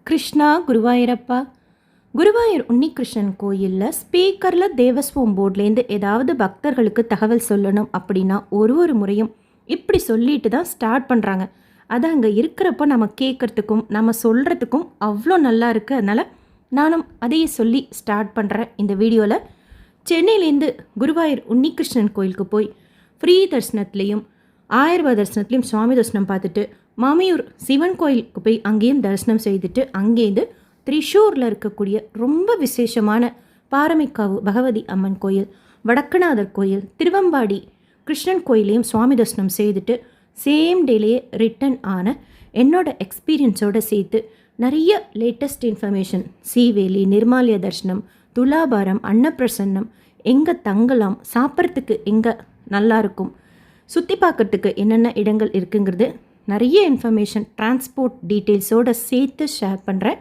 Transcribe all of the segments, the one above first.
கிருஷ்ணா குருவாயூரப்பா. குருவாயூர் உன்னிகிருஷ்ணன் கோயிலில் ஸ்பீக்கரில் தேவஸ்வம் போர்ட்லேருந்து ஏதாவது பக்தர்களுக்கு தகவல் சொல்லணும் அப்படின்னா ஒரு முறையும் இப்படி சொல்லிட்டு தான் ஸ்டார்ட் பண்ணுறாங்க. அது அங்கே இருக்கிறப்போ நம்ம கேட்குறதுக்கும் நம்ம சொல்கிறதுக்கும் அவ்வளோ நல்லா இருக்குது. அதனால் நானும் அதையே சொல்லி ஸ்டார்ட் பண்ணுறேன் இந்த வீடியோவில். சென்னையிலேருந்து குருவாயூர் உன்னிகிருஷ்ணன் கோயிலுக்கு போய் ஃப்ரீ தரிசனத்துலேயும் 1000 ரூபாய் தரிசனத்துலேயும் சுவாமி தரிசனம் பார்த்துட்டு மாமியூர் சிவன் கோயிலுக்கு போய் அங்கேயும் தரிசனம் செய்துட்டு அங்கேருந்து திரிஷூரில் இருக்கக்கூடிய ரொம்ப விசேஷமான பாரமிக்காவு பகவதி அம்மன் கோயில், வடக்குநாதர் கோயில், திருவம்பாடி கிருஷ்ணன் கோயிலையும் சுவாமி தரிசனம் செய்துட்டு சேம் டேலேயே ரிட்டன் ஆன என்னோட எக்ஸ்பீரியன்ஸோடு சேர்த்து நிறைய லேட்டஸ்ட் இன்ஃபர்மேஷன், சீவேலி, நிர்மாலய தரிசனம், துலாபாரம், அன்னப்பிரசன்னம், எங்கே தங்கலாம், சாப்பிட்றதுக்கு எங்கே நல்லாயிருக்கும், சுற்றி பார்க்கறதுக்கு என்னென்ன இடங்கள் இருக்குங்கிறது நிறைய இன்ஃபர்மேஷன் டிரான்ஸ்போர்ட் டீட்டெயில்ஸோடு சேர்த்து ஷேர் பண்ணுறேன்.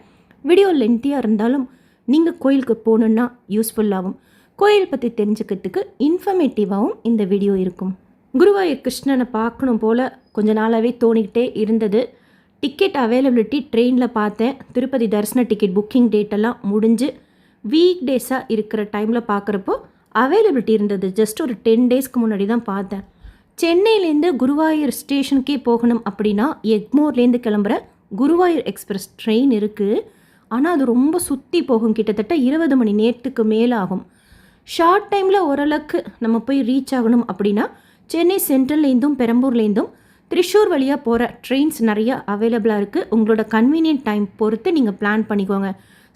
வீடியோ லென்த்தியாக இருந்தாலும் நீங்கள் கோயிலுக்கு போகணுன்னா யூஸ்ஃபுல்லாகவும் கோயில் பற்றி தெரிஞ்சுக்கிறதுக்கு இன்ஃபர்மேட்டிவாகவும் இந்த வீடியோ இருக்கும். குருவாயூர் கிருஷ்ணனை பார்க்கணும் போல் கொஞ்ச நாளாகவே தோணிக்கிட்டே இருந்தது. டிக்கெட் அவைலபிலிட்டி ட்ரெயினில் பார்த்தேன். திருப்பதி தரிசன டிக்கெட் புக்கிங் டேட்டெல்லாம் முடிஞ்சு வீக் டேஸாக இருக்கிற டைமில் பார்க்குறப்போ அவைலபிலிட்டி இருந்தது. ஜஸ்ட் ஒரு 10 டேஸ்க்கு முன்னாடி தான் பார்த்தேன். சென்னையிலேருந்து குருவாயூர் ஸ்டேஷனுக்கே போகணும் அப்படின்னா எக்மோர்லேருந்து கிளம்புற குருவாயூர் எக்ஸ்பிரஸ் ட்ரெயின் இருக்குது. ஆனால் அது ரொம்ப சுற்றி போகும், கிட்டத்தட்ட 20 மணி நேரத்துக்கு மேலே ஆகும். ஷார்ட் டைமில் ஓரளவுக்கு நம்ம போய் ரீச் ஆகணும் அப்படின்னா சென்னை சென்ட்ரல்லேருந்தும் பெரம்பூர்லேருந்தும் திரிஷூர் வழியாக போகிற ட்ரெயின்ஸ் நிறையா அவைலபிளாக இருக்குது. உங்களோட கன்வீனியன்ட் டைம் பொறுத்து நீங்கள் பிளான் பண்ணிக்கோங்க.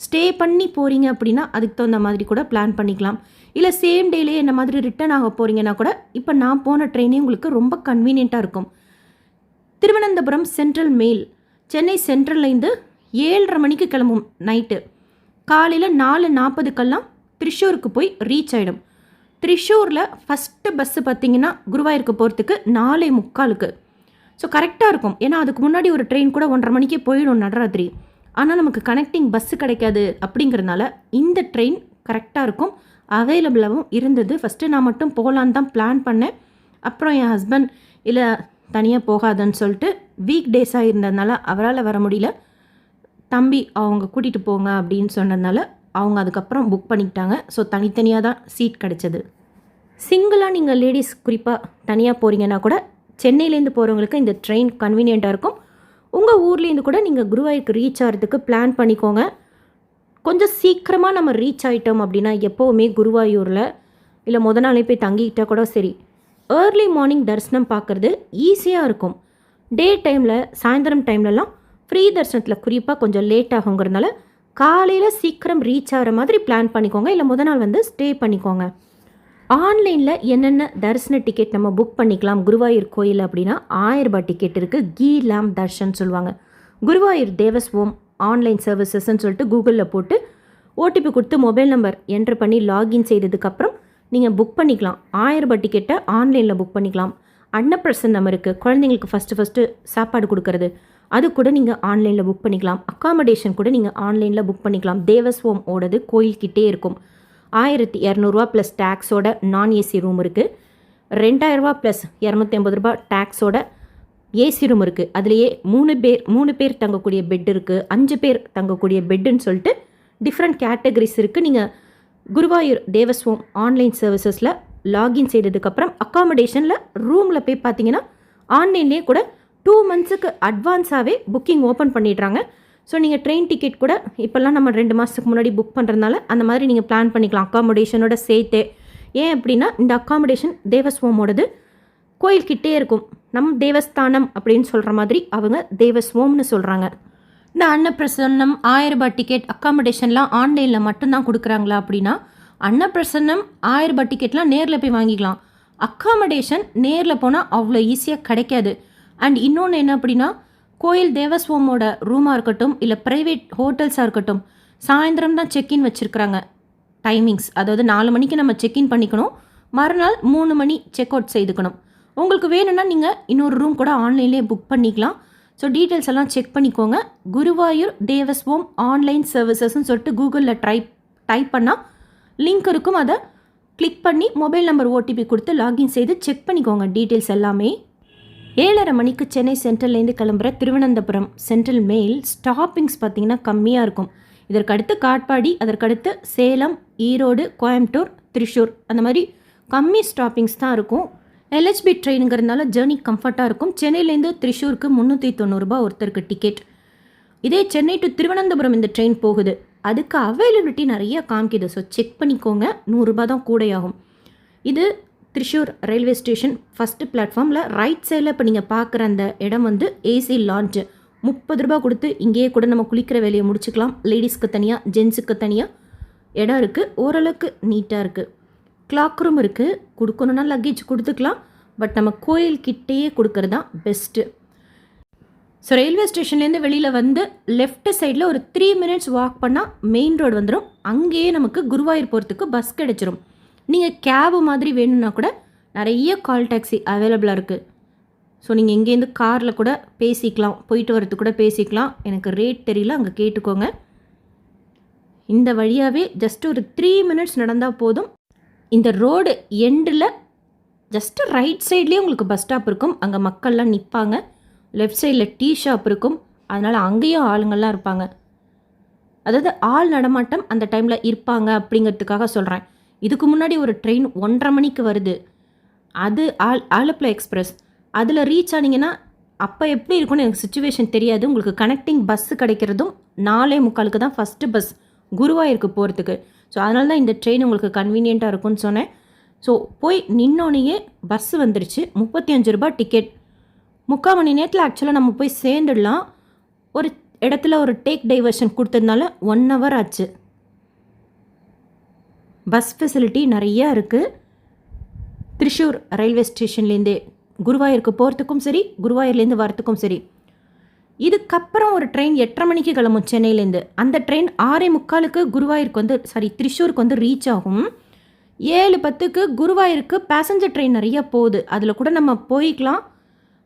ஸ்டே பண்ணி போகிறீங்க அப்படின்னா அதுக்கு தகுந்த மாதிரி கூட பிளான் பண்ணிக்கலாம். இல்லை சேம் டேலேயே என்ன மாதிரி ரிட்டர்ன் ஆக போகிறீங்கன்னா கூட இப்போ நான் போன ட்ரெயினே உங்களுக்கு ரொம்ப கன்வீனியண்ட்டாக இருக்கும். திருவனந்தபுரம் சென்ட்ரல் மெயில் சென்னை சென்ட்ரல்லேருந்து 7:30 மணிக்கு கிளம்பும். நைட்டு காலையில் 4:40க்கெல்லாம் திரிஷூருக்கு போய் ரீச் ஆகிடும். திரிஷூரில் ஃபஸ்ட்டு பஸ்ஸு பார்த்திங்கன்னா குருவாயூருக்கு போகிறதுக்கு 4:45. ஸோ கரெக்டாக இருக்கும். ஏன்னா அதுக்கு முன்னாடி ஒரு ட்ரெயின் கூட 1:30 மணிக்கே போயிடும் நடராத்திரி. ஆனால் நமக்கு கனெக்டிங் பஸ்ஸு கிடைக்காது. அப்படிங்கிறதுனால இந்த ட்ரெயின் கரெக்டாக இருக்கும், அவைலபிளாகவும் இருந்தது. ஃபஸ்ட்டு நான் மட்டும் போகலான்னு தான் பிளான் பண்ணேன். அப்புறம் என் ஹஸ்பண்ட் இல்லை தனியாக போகாதன்னு சொல்லிட்டு வீக் டேஸாக இருந்ததுனால அவரால் வர முடியல, தம்பி அவங்க கூட்டிகிட்டு போங்க அப்படின்னு சொன்னதுனால அவங்க அதுக்கப்புறம் புக் பண்ணிக்கிட்டாங்க. ஸோ தனித்தனியாக தான் சீட் கிடச்சிது. சிங்கிளாக நீங்கள் லேடிஸ் குறிப்பாக தனியாக போகிறீங்கன்னா கூட சென்னையிலேருந்து போகிறவங்களுக்கு இந்த ட்ரெயின் கன்வீனியண்ட்டாக இருக்கும். உங்கள் ஊர்லேருந்து கூட நீங்கள் குருவாயூருக்கு ரீச் ஆகிறதுக்கு பிளான் பண்ணிக்கோங்க. கொஞ்சம் சீக்கிரமாக நம்ம ரீச் ஆகிட்டோம் அப்படின்னா எப்போவுமே குருவாயூரில் இல்லை முத நாளே போய் தங்கிக்கிட்டால் கூட சரி, ஏர்லி மார்னிங் தரிசனம் பார்க்குறது ஈஸியாக இருக்கும். டே டைமில் சாயந்தரம் டைம்லலாம் ஃப்ரீ தரிசனத்தில் குறிப்பாக கொஞ்சம் லேட் ஆகுங்கிறதுனால காலையில் சீக்கிரம் ரீச் ஆகிற மாதிரி பிளான் பண்ணிக்கோங்க. இல்லை முத நாள் வந்து ஸ்டே பண்ணிக்கோங்க. ஆன்லைனில் என்னென்ன தரிசன டிக்கெட் நம்ம புக் பண்ணிக்கலாம் குருவாயூர் கோயில் அப்படின்னா 1000 ரூபாய் டிக்கெட் இருக்குது. கீ லேம் தர்ஷன் சொல்லுவாங்க. குருவாயூர் தேவஸ்வம் ஆன்லைன் சர்வீசஸ்ன்னு சொல்லிட்டு கூகுளில் போட்டு ஓடிபி கொடுத்து மொபைல் நம்பர் என்ட்ரு பண்ணி லாகின் செய்ததுக்கப்புறம் நீங்கள் புக் பண்ணிக்கலாம். 1000 ரூபாய் டிக்கெட்டை ஆன்லைனில் புக் பண்ணிக்கலாம். அன்னப்பிரசன்னம் இருக்குது, குழந்தைங்களுக்கு ஃபஸ்ட்டு சாப்பாடு கொடுக்கறது, அது கூட நீங்கள் ஆன்லைனில் புக் பண்ணிக்கலாம். அக்காமடேஷன் கூட நீங்கள் ஆன்லைனில் புக் பண்ணிக்கலாம். தேவஸ்வம் ஓடது கோயில்கிட்டே இருக்கும். 1200 ரூபா ப்ளஸ் டேக்ஸோட நான் ஏசி ரூம் இருக்குது. 2000 ரூபா ப்ளஸ் 250 ரூபா டேக்ஸோட ஏசி ரூம் இருக்குது. அதுலேயே 3 பேர் தங்கக்கூடிய பெட் இருக்குது, 5 பேர் தங்கக்கூடிய பெட்டுன்னு சொல்லிட்டு டிஃப்ரெண்ட் கேட்டகரிஸ் இருக்குது. நீங்கள் குருவாயூர் தேவஸ்வம் ஆன்லைன் சர்வீசஸில் லாகின் செய்ததுக்கப்புறம் அக்காமடேஷனில் ரூமில் போய் பார்த்தீங்கன்னா ஆன்லைன்லேயே கூட 2 மந்த்ஸுக்கு அட்வான்ஸாகவே புக்கிங் ஓப்பன் பண்ணிடுறாங்க. ஸோ நீங்கள் ட்ரெயின் டிக்கெட் கூட இப்போல்லாம் நம்ம 2 மாதத்துக்கு முன்னாடி புக் பண்ணுறதுனால அந்த மாதிரி நீங்கள் பிளான் பண்ணிக்கலாம் அக்காமடேஷனோட சேர்த்து. ஏன் அப்படின்னா இந்த அக்காமடேஷன் தேவஸ்வமோடது கோயில்கிட்டே இருக்கும். நம் தேவஸ்தானம் அப்படின்னு சொல்கிற மாதிரி அவங்க தேவஸ்வம்னு சொல்கிறாங்க. இந்த அன்னப்பிரசன்னம் 1000 ரூபாய் டிக்கெட் அக்காமடேஷன்லாம் ஆன்லைனில் மட்டும்தான் கொடுக்குறாங்களா அப்படின்னா அன்னப்பிரசன்னம் 1000 ரூபாய் டிக்கெட்லாம் நேரில் போய் வாங்கிக்கலாம். அக்காமடேஷன் நேரில் போனால் அவ்வளோ ஈஸியாக கிடைக்காது. அண்ட் இன்னொன்று என்ன அப்படின்னா கோயில் தேவஸ்வமோட ரூமாக இருக்கட்டும் இல்லை ப்ரைவேட் ஹோட்டல்ஸாக இருக்கட்டும் சாயந்தரம் தான் செக்இன் வச்சுருக்குறாங்க டைமிங்ஸ். அதாவது 4 மணிக்கு நம்ம செக்இன் பண்ணிக்கணும், மறுநாள் 3 மணி செக் அவுட் செய்துக்கணும். உங்களுக்கு வேணும்னா நீங்கள் இன்னொரு ரூம் கூட ஆன்லைன்லேயே புக் பண்ணிக்கலாம். ஸோ டீட்டெயில்ஸ் எல்லாம் செக் பண்ணிக்கோங்க. குருவாயூர் தேவஸ்வம் ஆன்லைன் சர்வீசஸ்ன்னு சொல்லிட்டு கூகுளில் டைப் பண்ணால் லிங்க் இருக்கும். அதை கிளிக் பண்ணி மொபைல் நம்பர் ஓடிபி கொடுத்து லாகின் செய்து செக் பண்ணிக்கோங்க டீட்டெயில்ஸ் எல்லாமே. 7:30 மணிக்கு சென்னை சென்ட்ரல்லேருந்து கிளம்புற திருவனந்தபுரம் சென்ட்ரல் மெயில் ஸ்டாப்பிங்ஸ் பார்த்திங்கன்னா கம்மியாக இருக்கும். இதற்கடுத்து காட்பாடி, அதற்கடுத்து சேலம், ஈரோடு, கோயம்புத்தூர், திருச்சூர் அந்த மாதிரி கம்மி ஸ்டாப்பிங்ஸ் தான் இருக்கும். எல்ஹெச்பி ட்ரெயினுங்கிறதுனால ஜேர்னி கம்ஃபர்ட்டாக இருக்கும். சென்னையிலேருந்து திருச்சூருக்கு 390 ரூபா ஒருத்தருக்கு டிக்கெட். இதே சென்னை டு திருவனந்தபுரம் இந்த ட்ரெயின் போகுது, அதுக்கு அவைலபிலிட்டி நிறைய காமிக்குது. ஸோ செக் பண்ணிக்கோங்க, 100 ரூபா தான் கூடையாகும். இது திருச்சூர் ரயில்வே ஸ்டேஷன் ஃபஸ்ட்டு பிளாட்ஃபார்மில் ரைட் சைடில் இப்போ நீங்கள் பார்க்குற அந்த இடம் வந்து ஏசி லான்ச்சு. 30 ரூபா கொடுத்து இங்கேயே கூட நம்ம குளிக்கிற வேலையை முடிச்சுக்கலாம். லேடிஸ்க்கு தனியாக, ஜென்ஸுக்கு தனியாக இடம் இருக்குது. ஓரளவுக்கு நீட்டாக இருக்குது. கிளாக் ரூம் இருக்குது. கொடுக்கணுன்னா லக்கேஜ் கொடுத்துக்கலாம். பட் நம்ம கோயில்கிட்டேயே கொடுக்கறது தான் பெஸ்ட்டு. ஸோ ரயில்வே ஸ்டேஷன்லேருந்து வெளியில் வந்து லெஃப்ட் சைடில் ஒரு 3 மினிட்ஸ் வாக் பண்ணால் மெயின் ரோடு வந்துடும். அங்கேயே நமக்கு குருவாயூர் போகிறதுக்கு பஸ் கிடச்சிரும். நீங்கள் கேபு மாதிரி வேணும்னா கூட நிறைய கால் டாக்ஸி அவைலபிளாக இருக்குது. ஸோ நீங்கள் இங்கேருந்து காரில் கூட பேசிக்கலாம், போயிட்டு வரதுக்கு கூட பேசிக்கலாம். எனக்கு ரேட் தெரியல, அங்கே கேட்டுக்கோங்க. இந்த வழியாகவே ஜஸ்ட் ஒரு 3 மினிட்ஸ் நடந்தால் போதும். இந்த ரோடு எண்டில் ஜஸ்ட்டு ரைட் சைட்லேயே உங்களுக்கு பஸ் ஸ்டாப் இருக்கும். அங்கே மக்கள்லாம் நிற்பாங்க. லெஃப்ட் சைடில் டீ ஷாப் இருக்கும். அதனால் அங்கேயும் ஆளுங்கள்லாம் இருப்பாங்க. அதாவது ஆள் நடமாட்டம் அந்த டைமில் இருப்பாங்க அப்படிங்கிறதுக்காக சொல்கிறேன். இதுக்கு முன்னாடி ஒரு ட்ரெயின் 1:30 மணிக்கு வருது. அது ஆலப்புழா எக்ஸ்பிரஸ். அதில் ரீச் ஆனீங்கன்னா அப்போ எப்படி இருக்கும்னு எனக்கு சுச்சுவேஷன் தெரியாது. உங்களுக்கு கனெக்டிங் பஸ்ஸு கிடைக்கிறதும் 4:45 தான் ஃபஸ்ட்டு பஸ் குருவாயூருக்கு போகிறதுக்கு. ஸோ அதனால தான் இந்த ட்ரெயின் உங்களுக்கு கன்வீனியண்ட்டாக இருக்கும்னு சொன்னேன். ஸோ போய் நின்னோனையே பஸ்ஸு வந்துருச்சு. 35 ரூபா டிக்கெட். 3/4 மணி நேரத்தில் ஆக்சுவலாக நம்ம போய் சேர்ந்துடலாம். ஒரு இடத்துல ஒரு டேக் டைவர்ஷன் கொடுத்ததுனால 1 ஹவர் ஆச்சு. பஸ் ஃபெசிலிட்டி நிறையா இருக்குது. திருச்சூர் ரயில்வே ஸ்டேஷன்லேருந்தே குருவாயூருக்கு போகிறதுக்கும் சரி, குருவாயூர்லேருந்து வரத்துக்கும் சரி. இதுக்கப்புறம் ஒரு ட்ரெயின் 8:30 மணிக்கு கிளம்பும் சென்னையிலேருந்து. அந்த ட்ரெயின் 6:45க்கு குருவாயூருக்கு வந்து திருச்சூருக்கு வந்து ரீச் ஆகும். 7:10க்கு குருவாயூருக்கு பேசஞ்சர் ட்ரெயின் நிறையா போகுது. அதில் கூட நம்ம போய்க்கலாம்.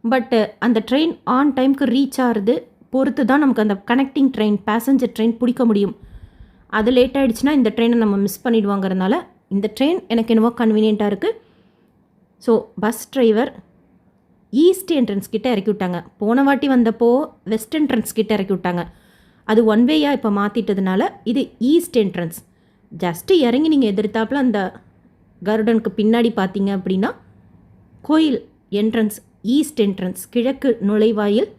பட்டு அந்த ட்ரெயின் ஆன் டைமுக்கு ரீச் ஆகிறது பொறுத்து தான் நமக்கு அந்த கனெக்டிங் ட்ரெயின், பேசஞ்சர் ட்ரெயின் பிடிக்க முடியும். அது லேட் ஆகிடுச்சுன்னா இந்த ட்ரெயினை நம்ம மிஸ் பண்ணிடுவாங்கிறதுனால இந்த ட்ரெயின் எனக்கு என்னவோ கன்வீனியண்ட்டாக இருக்குது. So bus driver east entrance கிட்டே இறக்கி விட்டாங்க. போன வாட்டி வந்தப்போ வெஸ்ட் என்ட்ரன்ஸ் கிட்டே இறக்கி விட்டாங்க. அது 1 வேயாக இப்போ மாற்றிட்டதுனால இது ஈஸ்ட் என்ட்ரன்ஸ். ஜஸ்ட்டு இறங்கி நீங்கள் எதிர்த்தாப்பில் அந்த கருடனுக்கு பின்னாடி பார்த்தீங்க அப்படின்னா கோயில் என்ட்ரன்ஸ், ஈஸ்ட் என்ட்ரன்ஸ், கிழக்கு நுழைவாயில்.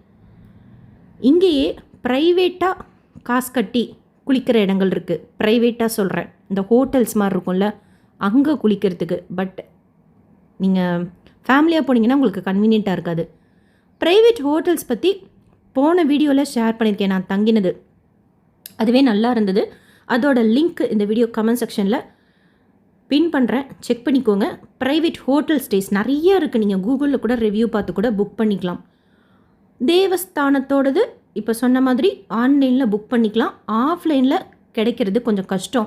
இங்கேயே ப்ரைவேட்டாக காசு கட்டி குளிக்கிற இடங்கள் இருக்குது. ப்ரைவேட்டாக சொல்கிறேன், இந்த ஹோட்டல்ஸ் மாதிரி இருக்கும்ல, அங்கே குளிக்கிறதுக்கு. பட் நீங்கள் ஃபேமிலியாக போனீங்கன்னா உங்களுக்கு கன்வீனியண்ட்டாக இருக்காது. ப்ரைவேட் ஹோட்டல்ஸ் பற்றி போன வீடியோவில் ஷேர் பண்ணியிருக்கேன் நான் தங்கினது. அதுவே நல்லா இருந்தது. அதோட லிங்க் இந்த வீடியோ கமெண்ட் செக்ஷனில் பின் பண்ணுறேன், செக் பண்ணிக்கோங்க. ப்ரைவேட் ஹோட்டல் ஸ்டேஸ் நிறைய இருக்குது. நீங்கள் கூகுளில் கூட ரிவ்யூ பார்த்து கூட புக் பண்ணிக்கலாம். தேவஸ்தானத்தோடது இப்போ சொன்ன மாதிரி ஆன்லைனில் புக் பண்ணிக்கலாம். ஆஃப்லைனில் கிடைக்கிறது கொஞ்சம் கஷ்டம்.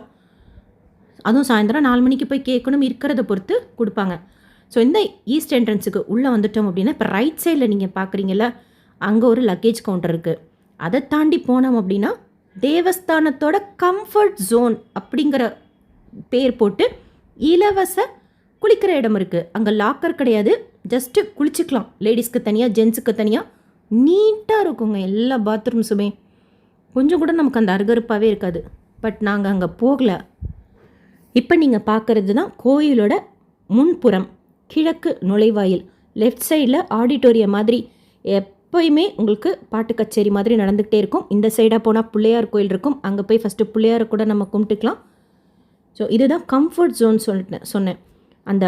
அதுவும் சாயந்தரம் 4 மணிக்கு போய் கேட்கணும், இருக்கிறத பொறுத்து கொடுப்பாங்க. ஸோ இந்த ஈஸ்ட் என்ட்ரன்ஸுக்கு உள்ளே வந்துட்டோம் அப்படின்னா இப்போ ரைட் சைடில் நீங்கள் பார்க்குறீங்கள, அங்கே ஒரு லக்கேஜ் கவுண்டர் இருக்குது. அதை தாண்டி போனோம் அப்படின்னா தேவஸ்தானத்தோட கம்ஃபர்ட் ஜோன் அப்படிங்கிற பேர் போட்டு இலவச குளிக்கிற இடம் இருக்குது. அங்கே லாக்கர் கிடையாது, ஜஸ்ட்டு குளிச்சுக்கலாம். லேடிஸ்க்கு தனியாக, ஜென்ஸுக்கு தனியாக. நீட்டாக இருக்குங்க எல்லா பாத்ரூம்ஸுமே. கொஞ்சம் கூட நமக்கு அந்த அருகருப்பாகவே இருக்காது. பட் நாங்கள் அங்கே போகலை. இப்போ நீங்கள் பார்க்குறது தான் கோயிலோட முன்புறம், கிழக்கு நுழைவாயில். லெஃப்ட் சைடில் ஆடிட்டோரியம் மாதிரி எப்போயுமே உங்களுக்கு பாட்டு கச்சேரி மாதிரி நடந்துக்கிட்டே இருக்கும். இந்த சைடாக போனால் பிள்ளையார் கோயில் இருக்கும். அங்கே போய் ஃபஸ்ட்டு பிள்ளையாரை கூட நம்ம கும்பிட்டுக்கலாம். ஸோ இதுதான் கம்ஃபர்ட் ஜோன் சொன்னேன். அந்த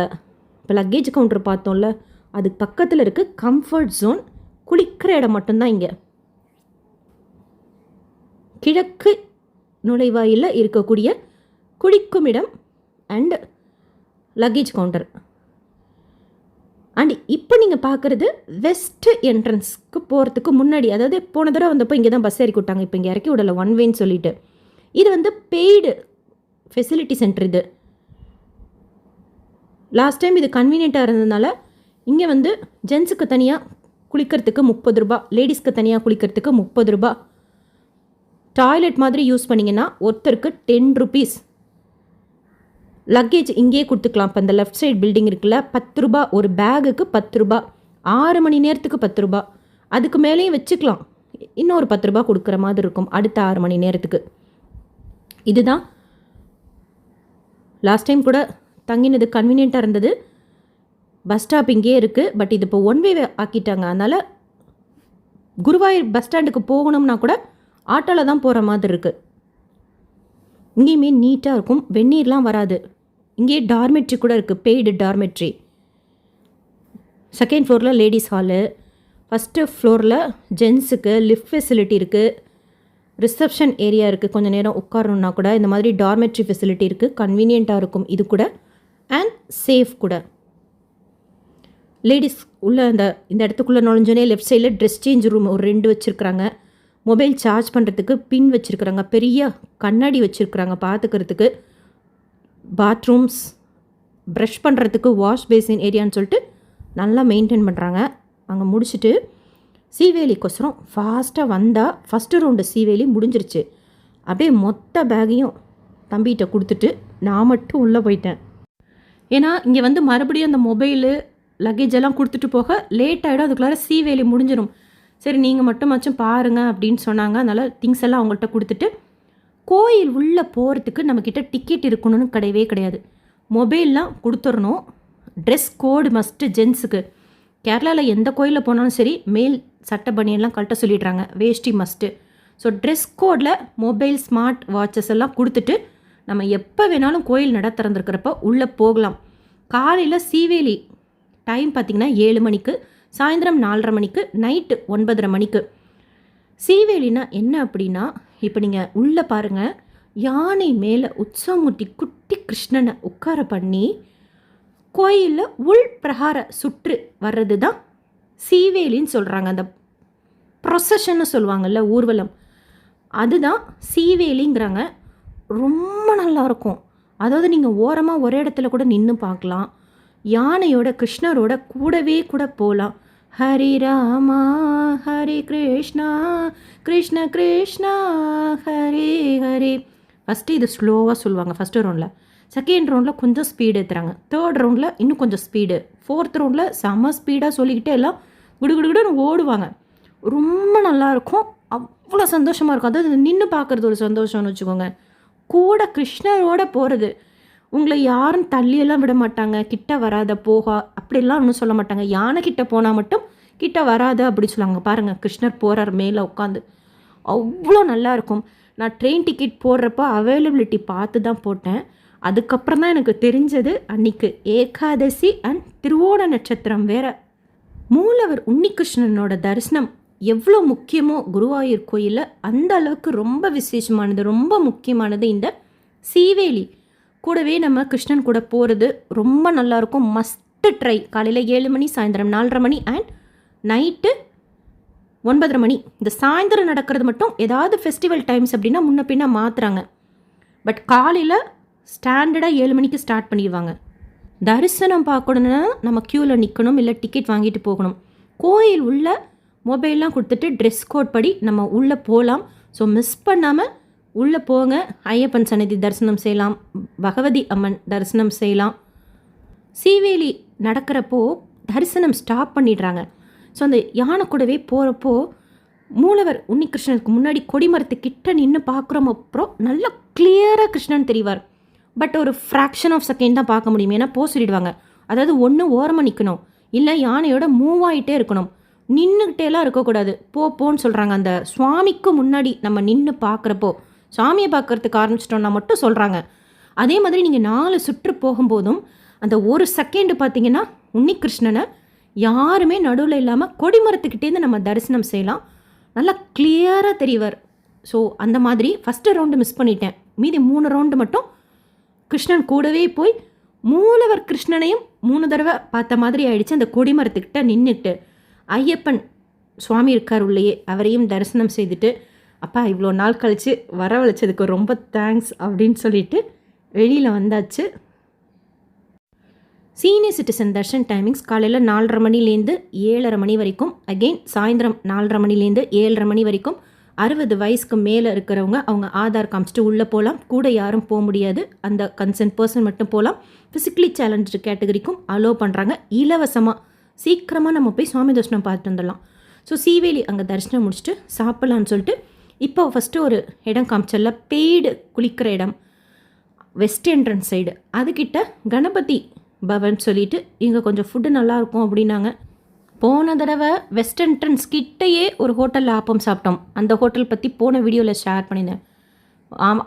இப்போ லக்கேஜ் கவுண்டர் பார்த்தோம்ல, அது பக்கத்தில் இருக்குது கம்ஃபர்ட் ஜோன். குளிக்கிற இடம் மட்டும்தான் இங்கே. கிழக்கு நுழைவாயில் இருக்கக்கூடிய குளிக்கும் இடம் அண்ட் லக்கேஜ் கவுண்டர். அண்ட் இப்போ நீங்கள் பார்க்குறது வெஸ்ட் என்ட்ரன்ஸ்க்கு போகிறதுக்கு முன்னாடி, அதாவது போன தடவை வந்தப்போ இங்கே தான் பஸ் இறக்கி விட்டாங்க. இப்போ இங்கே இறக்கி விடலை, 1 வேன்னு சொல்லிட்டு. இது வந்து பெய்டு ஃபெசிலிட்டி சென்டர். இது லாஸ்ட் டைம் இது கன்வீனியண்ட்டாக இருந்ததுனால இங்கே வந்து ஜென்ஸுக்கு தனியாக குளிக்கிறதுக்கு 30 ரூபா, லேடிஸ்க்கு தனியாக குளிக்கிறதுக்கு 30 ரூபா. டாய்லெட் மாதிரி யூஸ் பண்ணிங்கன்னா ஒருத்தருக்கு 10 ருபீஸ். லக்கேஜ் இங்கேயே கொடுத்துக்கலாம். இப்போ இந்த லெஃப்ட் சைடு பில்டிங் இருக்குல்ல, 10 ரூபா ஒரு பேகுக்கு 10 ரூபா. 6 மணி நேரத்துக்கு 10 ரூபா, அதுக்கு மேலேயும் வச்சுக்கலாம், இன்னொரு 10 ரூபா கொடுக்குற மாதிரி இருக்கும் அடுத்த 6 மணி நேரத்துக்கு. இதுதான் லாஸ்ட் டைம் கூட தங்கினது கன்வீனியண்ட்டாக இருந்தது. பஸ் ஸ்டாப் இங்கே இருக்குது, பட் இது இப்போ 1 வே ஆக்கிட்டாங்க. அதனால் குருவாயூர் பஸ் ஸ்டாண்டுக்கு போகணும்னா கூட ஆட்டோவில் தான் போகிற மாதிரி இருக்குது. இங்கேயுமே நீட்டாக இருக்கும், வெந்நீர்லாம் வராது. இங்கே டார்மெட்ரி கூட இருக்குது, பெய்டு டார்மெட்ரி. செகண்ட் ஃப்ளோரில் லேடிஸ் ஹாலு, ஃபஸ்ட்டு ஃப்ளோரில் ஜென்ஸுக்கு லிஃப்ட் ஃபெசிலிட்டி இருக்குது, ரிசப்ஷன் ஏரியா இருக்குது, கொஞ்சம் நேரம் உட்காரணுன்னா கூட இந்த மாதிரி டார்மெட்ரி ஃபெசிலிட்டி இருக்குது. கன்வீனியண்ட்டாக இருக்கும் இது கூட, அண்ட் சேஃப் கூட. லேடிஸ் உள்ள இந்த இடத்துக்குள்ளே நுழைஞ்சோனே லெஃப்ட் சைடில் ட்ரெஸ் சேஞ்ச் ரூம் ஒரு 2 வச்சுருக்குறாங்க. மொபைல் சார்ஜ் பண்ணுறதுக்கு பின் வச்சுருக்குறாங்க, பெரிய கண்ணாடி வச்சுருக்குறாங்க பார்த்துக்கிறதுக்கு. பாத்ரூம்ஸ், ப்ரஷ் பண்ணுறதுக்கு வாஷ் பேசின் ஏரியான்னு சொல்லிட்டு நல்லா மெயின்டைன் பண்ணுறாங்க. அங்கே முடிச்சுட்டு சீவேலிக்கொசரம் ஃபாஸ்ட்டாக வந்தால் ஃபஸ்ட்டு ரவுண்டு சீவேலி முடிஞ்சிருச்சு. அப்படியே மொத்த பேக்கையும் தம்பிகிட்ட கொடுத்துட்டு நான் மட்டும் உள்ளே போயிட்டேன். ஏன்னா இங்கே வந்து மறுபடியும் அந்த மொபைலு லக்கேஜ் எல்லாம் கொடுத்துட்டு போக லேட் ஆகிடும், அதுக்குள்ளார சீவேலி முடிஞ்சிடும். சரி நீங்கள் மட்டுமாச்சும் பாருங்கள் அப்படின்னு சொன்னாங்க. அதனால் திங்ஸ் எல்லாம் அவங்கள்ட்ட கொடுத்துட்டு, கோயில் உள்ளே போகிறதுக்கு நம்மக்கிட்ட டிக்கெட் இருக்கணும்னு கிடையவே கிடையாது. மொபைல்லாம் கொடுத்துடணும். ட்ரெஸ் கோடு மஸ்ட்டு ஜென்ஸுக்கு. கேரளாவில் எந்த கோயிலில் போனாலும் சரி மேல் சட்டை பனியெல்லாம் கழட்ட சொல்லிடுறாங்க, வேஷ்டி மஸ்ட்டு. ஸோ ட்ரெஸ் கோடில் மொபைல், ஸ்மார்ட் வாட்சஸ் எல்லாம் கொடுத்துட்டு நம்ம எப்போ வேணாலும் கோயில் நட திறந்துருக்கிறப்ப உள்ளே போகலாம். காலையில் சீவேலி டைம் பார்த்திங்கன்னா 7 மணிக்கு, சாயந்தரம் 4:30 மணிக்கு, நைட்டு 9:30 மணிக்கு. சீவேலினா என்ன அப்படின்னா, இப்போ நீங்கள் உள்ளே பாருங்கள், யானை மேலே உற்சவமூர்த்தி குட்டி கிருஷ்ணனை உட்கார பண்ணி கோயிலில் உள் பிரகார சுற்று வர்றது தான் சீவேலின்னு சொல்கிறாங்க. அந்த ப்ரொசஷன்னு சொல்லுவாங்கள்ல, ஊர்வலம், அதுதான் சீவேலிங்கிறாங்க. ரொம்ப நல்லாயிருக்கும். அதாவது நீங்கள் ஓரமாக ஒரே இடத்துல கூட நின்று பார்க்கலாம். யானையோட கிருஷ்ணரோட கூடவே கூட போகலாம். ஹரி ராமா ஹரி கிருஷ்ணா கிருஷ்ண கிருஷ்ணா ஹரே ஹரே. ஃபஸ்ட்டு இது ஸ்லோவாக சொல்லுவாங்க ஃபஸ்ட்டு ரவுண்டில். செகண்ட் ரவுண்டில் கொஞ்சம் ஸ்பீடு ஏற்றுறாங்க. தேர்ட் ரவுண்டில் இன்னும் கொஞ்சம் ஸ்பீடு. ஃபோர்த் ரவுண்டில் செம்ம ஸ்பீடாக சொல்லிக்கிட்டே எல்லாம் குடுகுடுன்னு ஓடுவாங்க. ரொம்ப நல்லாயிருக்கும், அவ்வளோ சந்தோஷமாக இருக்கும். அதாவது நின்று பார்க்குறது ஒரு சந்தோஷம்னு வச்சுக்கோங்க. கூட கிருஷ்ணரோட போகிறது. உங்களை யாரும் தள்ளியெல்லாம் விட மாட்டாங்க, கிட்ட வராத போகா அப்படிலாம் ஒன்றும் சொல்ல மாட்டாங்க. யானை கிட்ட போனால் மட்டும் கிட்ட வராத அப்படி சொல்லுவாங்க. பாருங்கள், கிருஷ்ணர் போகிறார் மேலே உட்காந்து, அவ்வளோ நல்லாயிருக்கும். நான் ட்ரெயின் டிக்கெட் போடுறப்போ அவைலபிலிட்டி பார்த்து தான் போட்டேன். அதுக்கப்புறம் தான் எனக்கு தெரிஞ்சது அன்றைக்கு ஏகாதசி அண்ட் திருவோண நட்சத்திரம் வேறு. மூலவர் உன்னிகிருஷ்ணனோட தரிசனம் எவ்வளோ முக்கியமோ குருவாயூர் கோயிலில், அந்த அளவுக்கு ரொம்ப விசேஷமானது, ரொம்ப முக்கியமானது இந்த சீவேலி. கூடவே நம்ம கிருஷ்ணன் கூட போகிறது ரொம்ப நல்லாயிருக்கும். Must try. காலையில் 7 மணி, சாயந்தரம் 4:30 மணி அண்ட் நைட்டு 9:30 மணி. இந்த சாயந்தரம் நடக்கிறது மட்டும் ஏதாவது ஃபெஸ்டிவல் டைம்ஸ் அப்படின்னா முன்ன பின்ன மாற்றுறாங்க. பட் காலையில் ஸ்டாண்டர்டாக 7 மணிக்கு ஸ்டார்ட் பண்ணிடுவாங்க. தரிசனம் பார்க்கணுன்னா நம்ம க்யூவில் நிற்கணும், இல்லை டிக்கெட் வாங்கிட்டு போகணும். கோயில் உள்ள மொபைல்லாம் கொடுத்துட்டு ட்ரெஸ் கோட் படி நம்ம உள்ளே போகலாம். ஸோ மிஸ் பண்ணாமல் உள்ளே போங்க. ஐயப்பன் சன்னதி தரிசனம் செய்யலாம், பகவதி அம்மன் தரிசனம் செய்யலாம். சீவேலி நடக்கிறப்போ தரிசனம் ஸ்டாப் பண்ணிடுறாங்க. ஸோ அந்த யானை கூடவே போகிறப்போ மூலவர் உன்னிகிருஷ்ணனுக்கு முன்னாடி கொடிமரத்துக்கிட்ட நின்று பார்க்குறோம். அப்புறம் நல்லா கிளியராக கிருஷ்ணன் தெரிவார். பட் ஒரு ஃப்ராக்ஷன் ஆஃப் செகண்ட் தான் பார்க்க முடியும், ஏன்னா சொல்லிடுவாங்க. அதாவது ஒன்று ஓரமாக நிற்கணும், இல்லை யானையோட மூவ் ஆகிட்டே இருக்கணும், நின்றுக்கிட்டேலாம் இருக்கக்கூடாது. போன்னு சொல்கிறாங்க. அந்த சுவாமிக்கு முன்னாடி நம்ம நின்று பார்க்குறப்போ, சாமியை பார்க்குறதுக்கு ஆரம்பிச்சிட்டோன்னா மட்டும் சொல்கிறாங்க. அதே மாதிரி நீங்கள் 4 சுற்று போகும்போதும் அந்த ஒரு செகண்டு பார்த்தீங்கன்னா உன்னிகிருஷ்ணனை யாருமே நடுவில் இல்லாமல் கொடிமரத்துக்கிட்டேருந்து நம்ம தரிசனம் செய்யலாம். நல்லா கிளியராக தெரிவார். ஸோ அந்த மாதிரி ஃபஸ்ட்டு ரவுண்டு மிஸ் பண்ணிட்டேன். மீதி 3 ரவுண்டு மட்டும் கிருஷ்ணன் கூடவே போய் மூலவர் கிருஷ்ணனையும் 3 தடவை பார்த்த மாதிரி ஆயிடுச்சு. அந்த கொடிமரத்துக்கிட்ட நின்றுட்டு ஐயப்பன் சுவாமி இருக்கார் உள்ளேயே, அவரையும் தரிசனம் செய்துட்டு, அப்பா இவ்வளோ நாள் கழித்து வரவழைச்சதுக்கு ரொம்ப தேங்க்ஸ் அப்படின்னு சொல்லிட்டு வெளியில் வந்தாச்சு. சீனியர் சிட்டிசன் தர்ஷன் டைமிங்ஸ் காலையில் 4:30 மணிலேருந்து 7:30 மணி வரைக்கும், அகெயின் சாயந்தரம் 4:30 மணிலேருந்து 7:30 மணி வரைக்கும். 60 வயசுக்கு மேலே இருக்கிறவங்க அவங்க ஆதார் காமிச்சிட்டு உள்ளே போகலாம். கூட யாரும் போக முடியாது, அந்த கன்சர்ன் பர்சன் மட்டும் போகலாம். ஃபிசிக்கலி சேலஞ்சு கேட்டகரிக்கும் அலோவ் பண்ணுறாங்க. இலவசமாக சீக்கிரமாக நம்ம போய் சுவாமி தரிசனம் பார்த்துட்டு வந்துடலாம். ஸோ சீவேலி அங்கே தரிசனம் முடிச்சுட்டு சாப்பிட்லான்னு சொல்லிட்டு இப்போ ஃபஸ்ட்டு ஒரு இடம் காமிச்சல, பெய்டு குளிக்கிற இடம், வெஸ்ட் என்ட்ரன்ஸ் சைடு, அதுக்கிட்ட கணபதி பவன் சொல்லிட்டு இங்கே கொஞ்சம் ஃபுட்டு நல்லாயிருக்கும் அப்படின்னாங்க. போன தடவை வெஸ்ட் என்ட்ரன்ஸ் கிட்டேயே ஒரு ஹோட்டலில் ஆப்பம் சாப்பிட்டோம். அந்த ஹோட்டல் பற்றி போன வீடியோவில் ஷேர் பண்ணியிருந்தேன்.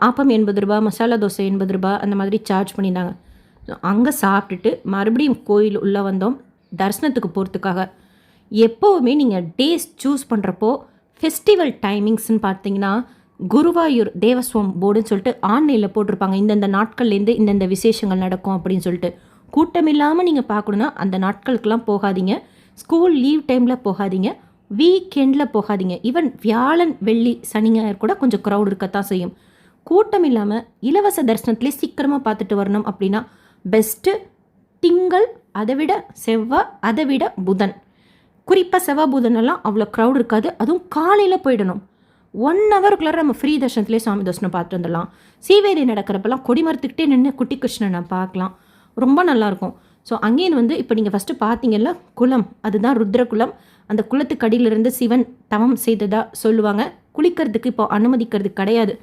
ஆப்பம் 80 ரூபா, மசாலா தோசை 80 ரூபா, அந்த மாதிரி சார்ஜ் பண்ணியிருந்தாங்க. ஸோ அங்கே சாப்பிட்டுட்டு மறுபடியும் கோயில் உள்ளே வந்தோம் தரிசனத்துக்கு போகிறதுக்காக. எப்போவுமே நீங்கள் டேஸ் சூஸ் பண்ணுறப்போ ஃபெஸ்டிவல் டைமிங்ஸ்ன்னு பார்த்தீங்கன்னா குருவாயூர் தேவஸ்வம் போர்டுன்னு சொல்லிட்டு ஆன்லைனில் போட்டிருப்பாங்க. இந்தந்த நாட்கள்லேருந்து இந்தந்த விசேஷங்கள் நடக்கும் அப்படின்னு சொல்லிட்டு. கூட்டம் இல்லாமல் நீங்கள் பார்க்கணுன்னா அந்த நாட்களுக்கெல்லாம் போகாதீங்க. ஸ்கூல் லீவ் டைமில் போகாதீங்க, வீக்கெண்டில் போகாதீங்க. ஈவன் வியாழன் வெள்ளி சனி ஞாயிறு கூட கொஞ்சம் க்ரௌட் இருக்கத்தான் செய்யும். கூட்டம் இல்லாமல் இலவச தரிசனத்துலேயே சீக்கிரமாக பார்த்துட்டு வரணும் அப்படின்னா பெஸ்ட்டு திங்கள், அதை விட செவ்வாய், அதை விட புதன். குறிப்பாக செவ்வாய் புதனெல்லாம் அவ்வளோ க்ரௌட் இருக்காது. அதுவும் காலையில் போயிடணும். 1 ஹவருக்குள்ளார நம்ம ஃப்ரீ தர்ஷனத்துலேயே சாமி தரிசனம் பார்த்துட்டு வந்துடலாம். சீவேலி நடக்கிறப்பெல்லாம் கொடிமரத்துக்கிட்டே நின்று குட்டி கிருஷ்ணனை பார்க்கலாம், ரொம்ப நல்லாயிருக்கும். ஸோ அங்கேயும் வந்து இப்போ நீங்கள் ஃபஸ்ட்டு பார்த்தீங்கல்ல குளம், அதுதான் ருத்ர குளம். அந்த குளத்துக்கு அடியிலிருந்து சிவன் தவம் செய்ததாக சொல்லுவாங்க. குளிக்கிறதுக்கு இப்போ அனுமதிக்கிறது கிடையாது.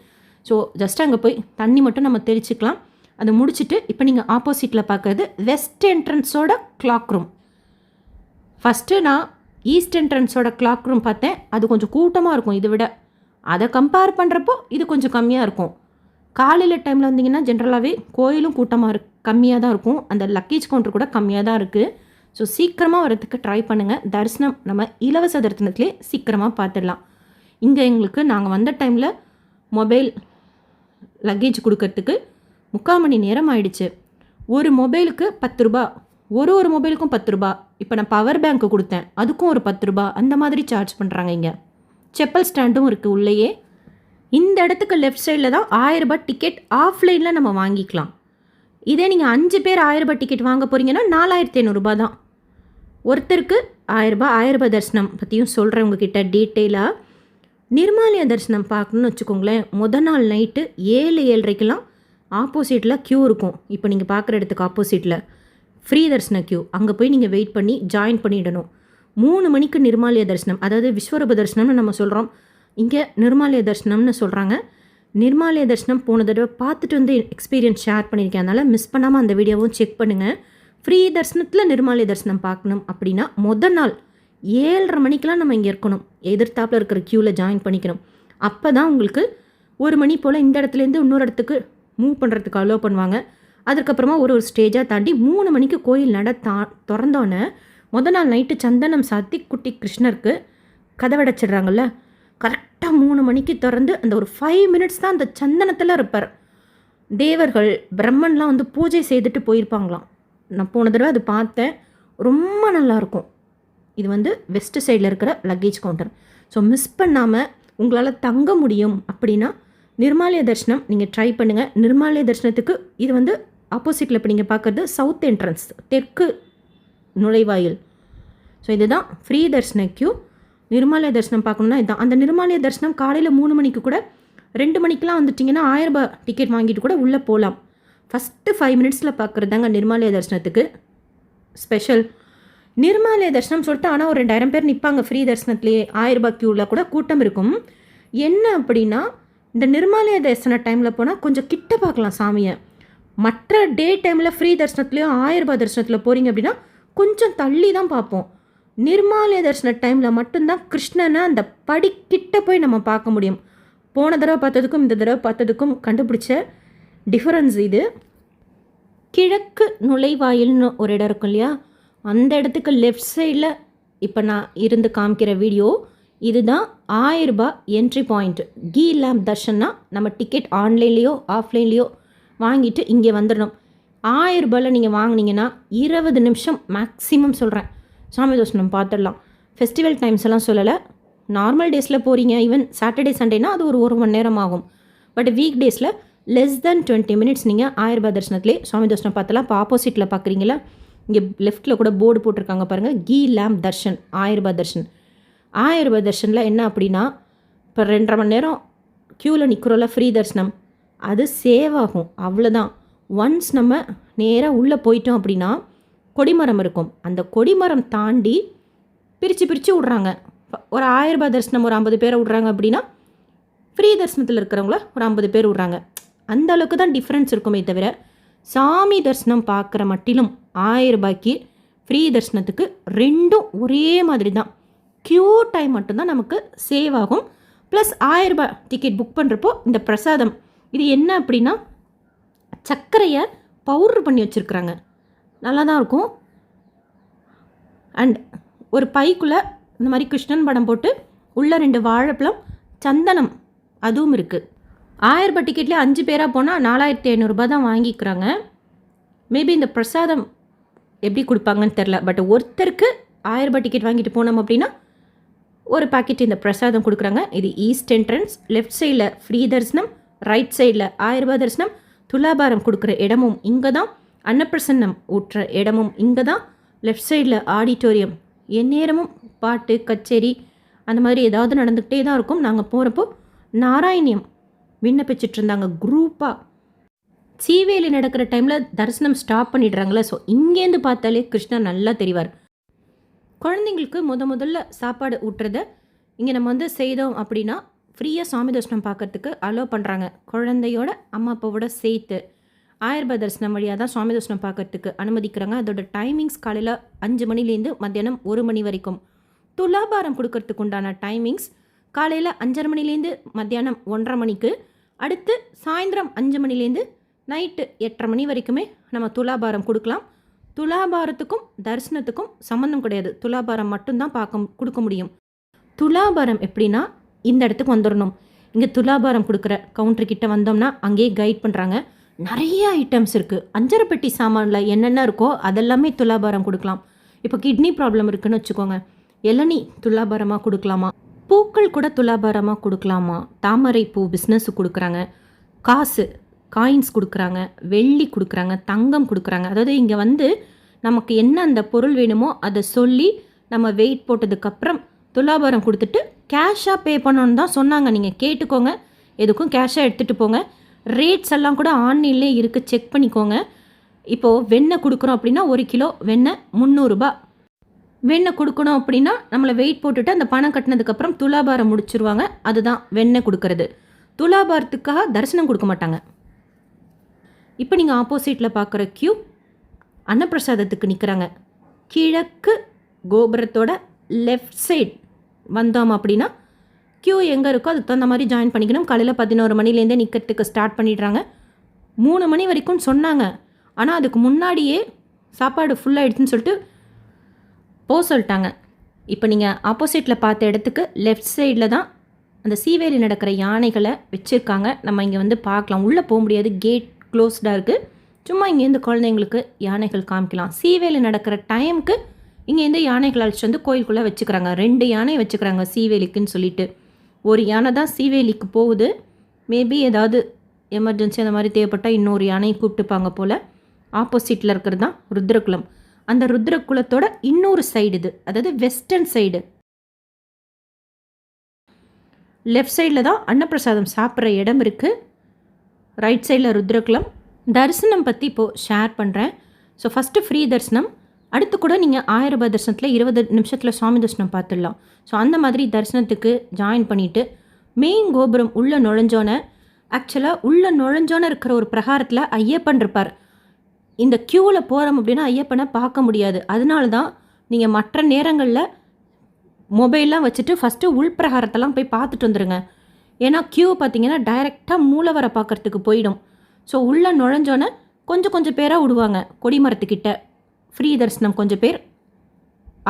ஸோ ஜஸ்ட் அங்கே போய் தண்ணி மட்டும் நம்ம தெளிச்சிக்கலாம். அதை முடிச்சுட்டு இப்போ நீங்கள் ஆப்போசிட்டில் பார்க்குறது வெஸ்ட் என்ட்ரன்ஸோட கிளாக் ரூம். ஃபஸ்ட்டு நான் ஈஸ்ட் என்ட்ரன்ஸோட கிளாக் ரூம் பார்த்தேன். அது கொஞ்சம் கூட்டமாக இருக்கும் இதை விட. அதை கம்பேர் பண்ணுறப்போ இது கொஞ்சம் கம்மியாக இருக்கும். காலையில் டைமில் வந்தீங்கன்னா ஜென்ரலாகவே கோயிலும் கூட்டமாக கம்மியாக தான் இருக்கும். அந்த லக்கேஜ் கவுண்டர் கூட கம்மியாக தான் இருக்குது. ஸோ சீக்கிரமாக வரதுக்கு ட்ரை பண்ணுங்கள். தரிசனம் நம்ம இலவச தரிசனத்துலேயே சீக்கிரமாக பார்த்துடலாம். இங்கே எங்களுக்கு நாங்கள் வந்த டைமில் மொபைல் லக்கேஜ் கொடுக்கறதுக்கு 3/4 மணி நேரம் ஆயிடுச்சு. ஒரு மொபைலுக்கு 10 ரூபா, ஒரு மொபைலுக்கும் 10 ரூபா. இப்போ நான் பவர் பேங்க்கு கொடுத்தேன், அதுக்கும் ஒரு 10 ரூபா, அந்த மாதிரி சார்ஜ் பண்ணுறாங்க. இங்கே செப்பல் ஸ்டாண்டும் இருக்குது உள்ளேயே. இந்த இடத்துக்கு லெஃப்ட் சைடில் தான் 1000 ரூபாய் டிக்கெட் ஆஃப்லைனில் நம்ம வாங்கிக்கலாம். இதே நீங்கள் 5 பேர் 1000 ரூபாய் டிக்கெட் வாங்க போகிறீங்கன்னா 4500 ரூபா தான். ஒருத்தருக்கு 1000 ரூபாய். 1000 ரூபாய் தரிசனம் பற்றியும் சொல்கிறேன் உங்ககிட்ட டீட்டெயிலாக. நிர்மாலய தரிசனம் பார்க்கணுன்னு வச்சுக்கோங்களேன், முதல் நாள் நைட்டு 7-7:30க்கெலாம் ஆப்போசிட்டில் க்யூ இருக்கும். இப்போ நீங்கள் பார்க்குற இடத்துக்கு ஆப்போசிட்டில் ஃப்ரீ தரிசன க்யூ. அங்கே போய் நீங்கள் வெயிட் பண்ணி ஜாயின் பண்ணிடணும். 3 மணிக்கு நிர்மாலய தரிசனம், அதாவது விஸ்வரூப தரிசனம்னு நம்ம சொல்கிறோம், இங்கே நிர்மாலய தரிசனம்னு சொல்கிறாங்க. நிர்மாலய தரிசனம் போன தடவை பார்த்துட்டு வந்து எக்ஸ்பீரியன்ஸ் ஷேர் பண்ணியிருக்கேன். அதனால் மிஸ் பண்ணாமல் அந்த வீடியோவும் செக் பண்ணுங்கள். ஃப்ரீ தரிசனத்தில் நிர்மாலய தரிசனம் பார்க்கணும் அப்படின்னா முதல் நாள் 7:30 மணிக்கெலாம் நம்ம இங்கே இருக்கணும். எதிர்த்தாப்பில் இருக்கிற க்யூவில் ஜாயின் பண்ணிக்கணும். அப்போ தான் உங்களுக்கு 1 மணி போல் இந்த இடத்துலேருந்து இன்னொரு இடத்துக்கு மூவ் பண்ணுறதுக்கு அலோவ் பண்ணுவாங்க. அதுக்கப்புறமா ஒரு ஸ்டேஜாக தாண்டி 3 மணிக்கு கோயில் திறந்தோன்னே முதல் நாள் நைட்டு சந்தனம் சாத்தி குட்டி கிருஷ்ணருக்கு கதவடைச்சிடுறாங்கல்ல. கரெக்டாக 3 மணிக்கு திறந்து அந்த ஒரு 5 மினிட்ஸ் தான் அந்த சந்தனத்தில் இருப்பார். தேவர்கள் பிரம்மன்லாம் வந்து பூஜை செய்துட்டு போயிருப்பாங்களாம். நான் போன தடவை அது பார்த்தேன், ரொம்ப நல்லாயிருக்கும். இது வந்து வெஸ்ட் சைடில் இருக்கிற லக்கேஜ் கவுண்டர். ஸோ மிஸ் பண்ணாமல் உங்களால் தங்க முடியும் அப்படின்னா நிர்மாலய தரிசனம் நீங்கள் ட்ரை பண்ணுங்கள். நிர்மாலய தரிசனத்துக்கு இது வந்து ஆப்போசிட்டில் இப்போ நீங்கள் பார்க்குறது சவுத் என்ட்ரன்ஸ், தெற்கு நுழைவாயில். ஸோ இதுதான் ஃப்ரீ தரிசன க்யூ. நிர்மாலய தரிசனம் பார்க்கணுன்னா இதுதான். அந்த நிர்மாலய தரிசனம் காலையில் 3 மணிக்கு கூட 2 மணிக்கெலாம் வந்துட்டிங்கன்னா 1000 ரூபாய் டிக்கெட் வாங்கிட்டு கூட உள்ளே போகலாம். ஃபஸ்ட்டு 5 மினிட்ஸில் பார்க்குறது தாங்க நிர்மாலய தரிசனத்துக்கு ஸ்பெஷல். நிர்மாலய தரிசனம் சொல்லிட்டு ஆனால் ஒரு 2000 பேர் நிற்பாங்க ஃப்ரீ தரிசனத்துலேயே. 1000 ரூபாய் க்யூவில் கூட கூட்டம் இருக்கும். என்ன அப்படின்னா இந்த நிர்மாலய தரிசன டைமில் போனால் கொஞ்சம் கிட்ட பார்க்கலாம் சாமியை. மற்ற டே டைமில் ஃப்ரீ தரிசனத்துலேயும் 1000 ரூபாய் தரிசனத்தில் போகிறீங்க அப்படின்னா கொஞ்சம் தள்ளி தான் பார்ப்போம். நிர்மாலய தரிசன டைமில் மட்டும்தான் கிருஷ்ணனை அந்த படிக்கிட்ட போய் நம்ம பார்க்க முடியும். போன தடவை பார்த்ததுக்கும் இந்த தடவை பார்த்ததுக்கும் கண்டுபிடிச்ச டிஃபரன்ஸ் இது. கிழக்கு நுழைவாயில்னு ஒரு இடம் இருக்கும் இல்லையா, அந்த இடத்துக்கு லெஃப்ட் சைடில் இப்போ நான் இருந்து காமிக்கிற வீடியோ இதுதான். 1000 ரூபாய் என்ட்ரி பாயிண்ட். கீ லேம்ப் தர்ஷன்னா நம்ம டிக்கெட் ஆன்லைன்லேயோ ஆஃப்லைன்லேயோ வாங்கிட்டு இங்கே வந்துடணும். 1000 ரூபாயில் நீங்கள் வாங்கினீங்கன்னா 20 நிமிஷம் மேக்ஸிமம் சொல்கிறேன் சாமி தரிசனம் பார்த்துடலாம். ஃபெஸ்டிவல் டைம்ஸ் எல்லாம் சொல்லலை, நார்மல் டேஸில் போகிறீங்க, ஈவன் சாட்டர்டே சண்டேனா அது ஒரு 1 மணி நேரம் ஆகும். பட் வீக் டேஸில் லெஸ் தென் 20 மினிட்ஸ் நீங்கள் 1000 ரூபாய் தரிசனத்துலேயே சுவாமி தரிசனம் பார்த்தலாம். இப்போ ஆப்போசிட்டில் பார்க்குறீங்களா, இங்கே லெஃப்ட்டில் கூட போர்டு போட்டிருக்காங்க பாருங்கள், கீ லேம்ப் தர்ஷன் 1000 ரூபாய் தர்ஷன். 1000 ரூபாய் தர்ஷனில் என்ன அப்படின்னா, இப்போ 2.5 மணி நேரம் க்யூவில் நிற்கிறோம்ல ஃப்ரீ தரிசனம், அது சேவ் ஆகும், அவ்வளோதான். ஒன்ஸ் நம்ம நேராக உள்ளே போயிட்டோம் அப்படின்னா கொடிமரம் இருக்கும். அந்த கொடிமரம் தாண்டி பிரித்து விட்றாங்க. ஒரு 1000 ரூபாய் தரிசனம் ஒரு 50 பேரை விட்றாங்க அப்படின்னா ஃப்ரீ தரிசனத்தில் இருக்கிறவங்கள ஒரு 50 பேர் விட்றாங்க. அந்த அளவுக்கு தான் டிஃப்ரென்ஸ் இருக்குமே தவிர சாமி தரிசனம் பார்க்குற மட்டிலும் 1000 ரூபாய்க்கு ஃப்ரீ தரிசனத்துக்கு ரெண்டும் ஒரே மாதிரி தான். க்யூ டைம் மட்டும்தான் நமக்கு சேவ் ஆகும். ப்ளஸ் 1000 ரூபாய் டிக்கெட் புக் பண்ணுறப்போ இந்த பிரசாதம் இது என்ன அப்படின்னா சர்க்கரையை பவுட்ரு பண்ணி வச்சுருக்குறாங்க. நல்லா தான் இருக்கும். அண்ட் ஒரு பைக்குள்ளே இந்த மாதிரி கிருஷ்ணன் படம் போட்டு உள்ளே 2 வாழைப்பழம் சந்தனம் அதுவும் இருக்குது. 1000 ரூபாய் டிக்கெட்லேயே 5 பேராக போனால் 4500 ரூபாய் தான் வாங்கிக்கிறாங்க. மேபி இந்த பிரசாதம் எப்படி கொடுப்பாங்கன்னு தெரில. பட் ஒருத்தருக்கு 1000 ரூபாய் டிக்கெட் வாங்கிட்டு போனோம் அப்படின்னா ஒரு பாக்கெட் இந்த பிரசாதம் கொடுக்குறாங்க. இது ஈஸ்ட் என்ட்ரன்ஸ். லெஃப்ட் சைடில் ஃப்ரீ தரிசனம், ரைட் சைடில் 1000 ரூபாய் தரிசனம். துலாபாரம் கொடுக்குற இடமும் இங்கே தான், அன்னப்பிரசன்னம் ஊற்றுற இடமும் இங்கே தான். லெஃப்ட் சைடில் ஆடிட்டோரியம். எந்நேரமும் பாட்டு கச்சேரி அந்த மாதிரி ஏதாவது நடந்துக்கிட்டே தான் இருக்கும். நாங்கள் போகிறப்போ நாராயணியம் விண்ணப்பிச்சுட்டு இருந்தாங்க குரூப்பாக. சீவேலி நடக்கிற டைமில் தரிசனம் ஸ்டாப் பண்ணிடுறாங்களே. ஸோ இங்கேருந்து பார்த்தாலே கிருஷ்ணர் நல்லா தெரிவார். குழந்தைங்களுக்கு முதல்ல சாப்பாடு ஊட்டுறத இங்கே நம்ம செய்தோம் அப்படின்னா ஃப்ரீயாக சாமி தரிசனம் பார்க்கறதுக்கு அலோவ் பண்ணுறாங்க. குழந்தையோட அம்மா அப்பாவோட சேர்த்து 1000 ரூபாய் தரிசனம் வழியாக தான் சாமி தரிசனம் பார்க்கறதுக்கு அனுமதிக்கிறாங்க. அதோட டைமிங்ஸ் காலையில் 5 மணிலேருந்து மத்தியானம் 1 மணி வரைக்கும். துலாபாரம் கொடுக்கறதுக்கு உண்டான டைமிங்ஸ் காலையில் 5:30 மணிலேருந்து மத்தியானம் 1:30 மணிக்கு. அடுத்து சாயந்தரம் 5 மணிலேருந்து நைட்டு 8:30 மணி வரைக்குமே நம்ம துலாபாரம் கொடுக்கலாம். துலாபாரத்துக்கும் தரிசனத்துக்கும் சம்மந்தம் கிடையாது. துலாபாரம் மட்டும்தான் கொடுக்க முடியும். துலாபாரம் எப்படின்னா இந்த இடத்துக்கு வந்துடணும். இங்கே துலாபாரம் கொடுக்குற கவுண்டர்கிட்ட வந்தோம்னா அங்கேயே கைட் பண்ணுறாங்க. நிறைய ஐட்டம்ஸ் இருக்குது. அஞ்சரை பெட்டி சாமானில் என்னென்ன இருக்கோ அதெல்லாமே துலாபாரம் கொடுக்கலாம். இப்போ கிட்னி ப்ராப்ளம் இருக்குதுன்னு வச்சுக்கோங்க, இளநீ துலாபாரமாக கொடுக்கலாமா, பூக்கள் கூட துலாபாரமாக கொடுக்கலாமா, தாமரை பூ பிஸ்னஸ் கொடுக்குறாங்க, காயின்ஸ் கொடுக்குறாங்க, வெள்ளி கொடுக்குறாங்க, தங்கம் கொடுக்குறாங்க. அதாவது இங்கே நமக்கு என்ன அந்த பொருள் வேணுமோ அதை சொல்லி நம்ம வெயிட் போட்டதுக்கப்புறம் துலாபாரம் கொடுத்துட்டு கேஷாக பே பண்ணணுன்னு தான் சொன்னாங்க. நீங்கள் கேட்டுக்கோங்க, எதுக்கும் கேஷாக எடுத்துகிட்டு போங்க. ரேட்ஸ் எல்லாம் கூட ஆன்லைன்லேயே இருக்குது, செக் பண்ணிக்கோங்க. இப்போது வெண்ணெய் கொடுக்குறோம் அப்படின்னா 1 கிலோ வெண்ணெய் 300 ரூபாய். வெண்ணெய் கொடுக்கணும் அப்படின்னா நம்மளை வெயிட் போட்டுட்டு அந்த பணம் கட்டினதுக்கப்புறம் துலாபாரம் முடிச்சிருவாங்க. அதுதான் வெண்ணெய் கொடுக்கறது. துலாபாரத்துக்காக தரிசனம் கொடுக்க மாட்டாங்க. இப்போ நீங்கள் ஆப்போசிட்டில் பார்க்குற கியூ அன்னப்பிரசாதத்துக்கு நிற்கிறாங்க. கிழக்கு கோபுரத்தோட லெஃப்ட் சைட் வந்தோம் அப்படின்னா கியூ எங்கே இருக்கோ அதுக்கு தகுந்த மாதிரி ஜாயின் பண்ணிக்கணும். காலையில் 11 மணிலேருந்தே நிற்கிறதுக்கு ஸ்டார்ட் பண்ணிடுறாங்க. 3 மணி வரைக்கும் சொன்னாங்க. ஆனால் அதுக்கு முன்னாடியே சாப்பாடு ஃபுல்லாகிடுச்சுன்னு சொல்லிட்டு சொல்லிட்டாங்க. இப்போ நீங்கள் ஆப்போசிட்டில் பார்த்த இடத்துக்கு லெஃப்ட் சைடில் தான் அந்த சீவேலி நடக்கிற யானைகளை வச்சுருக்காங்க. நம்ம இங்கே பார்க்கலாம். உள்ளே போக முடியாது, கேட் க்ளோஸ்டாக இருக்குது. சும்மா இங்கேருந்து குழந்தைங்களுக்கு யானைகள் காமிக்கலாம். சீவேலி நடக்கிற டைமுக்கு இங்கேருந்து யானைகள் அழைச்சிட்டு கோயிலுக்குள்ளே வச்சுக்கிறாங்க. 2 யானை வச்சுக்கிறாங்க சீவேலிக்குன்னு சொல்லிட்டு. ஒரு யானை தான் சீவேலிக்கு போகுது. மேபி ஏதாவது எமர்ஜென்சி அந்த மாதிரி தேவைப்பட்டால் இன்னொரு யானையை கூப்பிட்டுப்பாங்க போல். ஆப்போசிட்டில் இருக்கிறது தான் ருத்ரகுலம். அந்த ருத்ரகுலத்தோட இன்னொரு சைடு இது, அதாவது வெஸ்டர்ன் சைடு. லெஃப்ட் சைடில் தான் அன்னப்பிரசாதம் சாப்பிட்ற இடம் இருக்குது. ரைட் சைடில் ருத்ரகுலம். தரிசனம் பற்றி இப்போது ஷேர் பண்ணுறேன். ஸோ ஃபஸ்ட்டு ஃப்ரீ தரிசனம். அடுத்து கூட நீங்கள் 1000 ரூபாய் தரிசனத்தில் 20 நிமிஷத்தில் சுவாமி தரிசனம் பார்த்துடலாம். ஸோ அந்த மாதிரி தரிசனத்துக்கு ஜாயின் பண்ணிவிட்டு மெயின் கோபுரம் உள்ளே நுழைஞ்சோன்னே, ஆக்சுவலாக உள்ளே நுழைஞ்சோன்னே இருக்கிற ஒரு பிரகாரத்தில் ஐயப்பன் இருப்பார். இந்த க்யூவில் போகிறோம் அப்படின்னா ஐயப்பனை பார்க்க முடியாது. அதனால தான் நீங்கள் மற்ற நேரங்களில் மொபைல்லாம் வச்சுட்டு ஃபஸ்ட்டு உள்பிரகாரத்தெல்லாம் போய் பார்த்துட்டு வந்துடுங்க. ஏன்னா க்யூ பார்த்தீங்கன்னா டைரெக்டாக மூலவரை பார்க்குறதுக்கு போயிடும். ஸோ உள்ளே நுழைஞ்சோன்னே கொஞ்சம் பேராக விடுவாங்க. கொடிமரத்துக்கிட்ட ஃப்ரீ தரிசனம் கொஞ்சம் பேர்,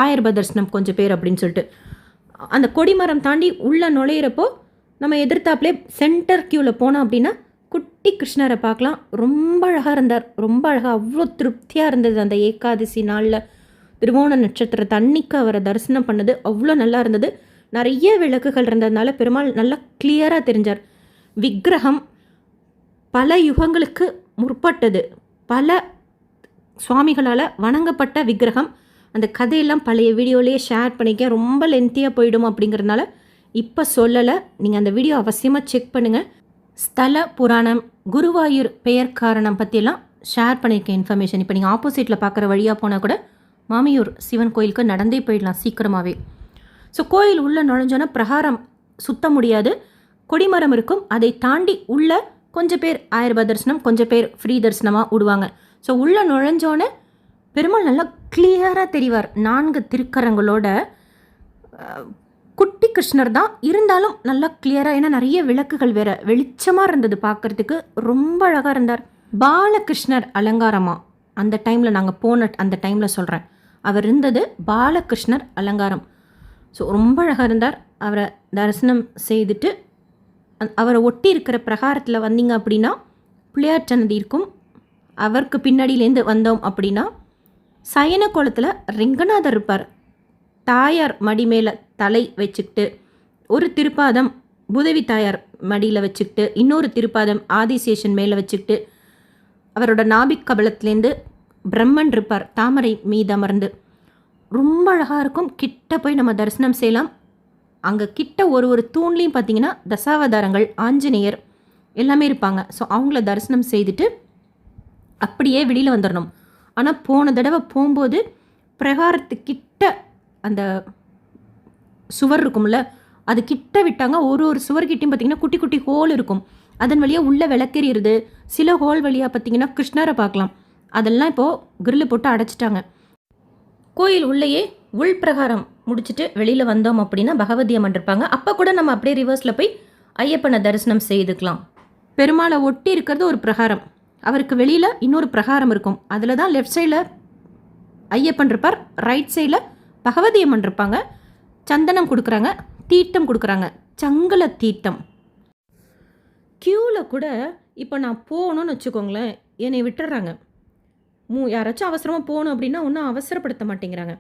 1000 ரூபாய் தரிசனம் கொஞ்சம் பேர் அப்படின்னு சொல்லிட்டு. அந்த கொடிமரம் தாண்டி உள்ளே நுழையிறப்போ நம்ம எதிர்த்தாப்புலே சென்டர் க்யூவில் போனோம் அப்படின்னா குட்டி கிருஷ்ணரை பார்க்கலாம். ரொம்ப அழகாக இருந்தார். ரொம்ப அழகாக, அவ்வளோ திருப்தியாக இருந்தது. அந்த ஏகாதசி நாளில் திருவோண நட்சத்திரத்தை அன்னைக்கு அவரை தரிசனம் பண்ணது அவ்வளோ நல்லா இருந்தது. நிறைய விளக்குகள் இருந்ததுனால பெருமாள் நல்லா கிளியராக தெரிஞ்சார். விக்கிரகம் பல யுகங்களுக்கு முற்பட்டது, பல சுவாமிகளால் வணங்கப்பட்ட விக்கிரகம். அந்த கதையெல்லாம் பழைய வீடியோலேயே ஷேர் பண்ணிக்க ரொம்ப லென்த்தியாக போயிடும் அப்படிங்கிறதுனால இப்போ சொல்லலை. நீங்கள் அந்த வீடியோ அவசியமாக செக் பண்ணுங்கள். ஸ்தல புராணம், குருவாயூர் பெயர் காரணம் பற்றியெல்லாம் ஷேர் பண்ணியிருக்கேன் இன்ஃபர்மேஷன். இப்போ நீங்கள் ஆப்போசிட்டில் பார்க்குற வழியாக போனால் கூட மாமியூர் சிவன் கோயிலுக்கு நடந்தே போயிடலாம் சீக்கிரமாகவே. ஸோ கோயில் உள்ளே நுழைஞ்சோன்னா பிரகாரம் சுத்த முடியாது, கொடிமரம் இருக்கும். அதை தாண்டி உள்ள கொஞ்சம் பேர் 1000 ரூபாய் தரிசனம், கொஞ்சம் பேர் ஃப்ரீ தரிசனமாக விடுவாங்க. ஸோ உள்ளே நுழைஞ்சோன்னே பெருமாள் நல்லா கிளியராக தெரிவார். 4 திருக்கரங்களோட குட்டி கிருஷ்ணர் தான், இருந்தாலும் நல்லா கிளியராக, ஏன்னா நிறைய விளக்குகள் வேறு வெளிச்சமாக இருந்தது பார்க்குறதுக்கு, ரொம்ப அழகாக இருந்தார். பாலகிருஷ்ணர் அலங்காரமாக அந்த டைமில் நாங்கள் போன அந்த டைமில் சொல்கிறேன், அவர் இருந்தது பாலகிருஷ்ணர் அலங்காரம். ஸோ ரொம்ப அழகாக இருந்தார். அவரை தரிசனம் செய்துட்டு அவரை ஒட்டி இருக்கிற பிரகாரத்தில் வந்தீங்க அப்படின்னா பிள்ளையார் சன்னதி இருக்கும். அவருக்கு பின்னாடியிலேருந்து வந்தோம் அப்படின்னா சயன கோலத்தில் ரெங்கநாதர் இருப்பார். தாயார் மடி மேலே தலை வச்சுக்கிட்டு, ஒரு திருப்பாதம் பூதேவி தாயார் மடியில் வச்சுக்கிட்டு, இன்னொரு திருப்பாதம் ஆதிசேஷன் மேலே வச்சுக்கிட்டு, அவரோட நாபிக் கபலத்துலேருந்து பிரம்மன் இருப்பார் தாமரை மீது அமர்ந்து. ரொம்ப அழகாக இருக்கும். கிட்ட போய் நம்ம தரிசனம் செய்யலாம். அங்கே கிட்ட ஒரு தூண்லேயும் பார்த்தீங்கன்னா தசாவதாரங்கள், ஆஞ்சநேயர் எல்லாமே இருப்பாங்க. ஸோ அவங்கள தரிசனம் செய்துட்டு அப்படியே வெளியில் வந்துடணும். ஆனால் போன தடவை போகும்போது பிரகாரத்துக்கிட்ட அந்த சுவர் இருக்கும்ல, அது கிட்ட விட்டாங்க. ஒரு சுவர்கிட்டையும் பார்த்திங்கன்னா குட்டி குட்டி ஹோல் இருக்கும். அதன் வழியாக உள்ளே விளக்கெறிகிறது. சில ஹோல் வழியாக பார்த்திங்கன்னா கிருஷ்ணரை பார்க்கலாம். அதெல்லாம் இப்போது கிரில்லு போட்டு அடைச்சிட்டாங்க. கோயில் உள்ளேயே உள் பிரகாரம் முடிச்சுட்டு வெளியில் வந்தோம் அப்படின்னா பகவதி அம்மன் இருப்பாங்க. அப்போ கூட நம்ம அப்படியே ரிவர்ஸில் போய் ஐயப்பனை தரிசனம் செய்துக்கலாம். பெருமாளை ஒட்டி இருக்கிறது ஒரு பிரகாரம், அவருக்கு வெளியில் இன்னொரு பிரகாரம் இருக்கும். அதில் தான் லெஃப்ட் சைடில் ஐயப்பன் இருப்பார், ரைட் சைடில் பகவதி அம்மன் இருப்பாங்க. சந்தனம் கொடுக்குறாங்க, தீர்த்தம் கொடுக்குறாங்க, சங்கல தீர்த்தம். க்யூவில் கூட இப்போ நான் போகணுன்னு வச்சுக்கோங்களேன், என்னை விட்டுடுறாங்க. யாராச்சும் அவசரமாக போகணும் அப்படின்னா ஒன்றும் அவசரப்படுத்த மாட்டேங்கிறாங்க.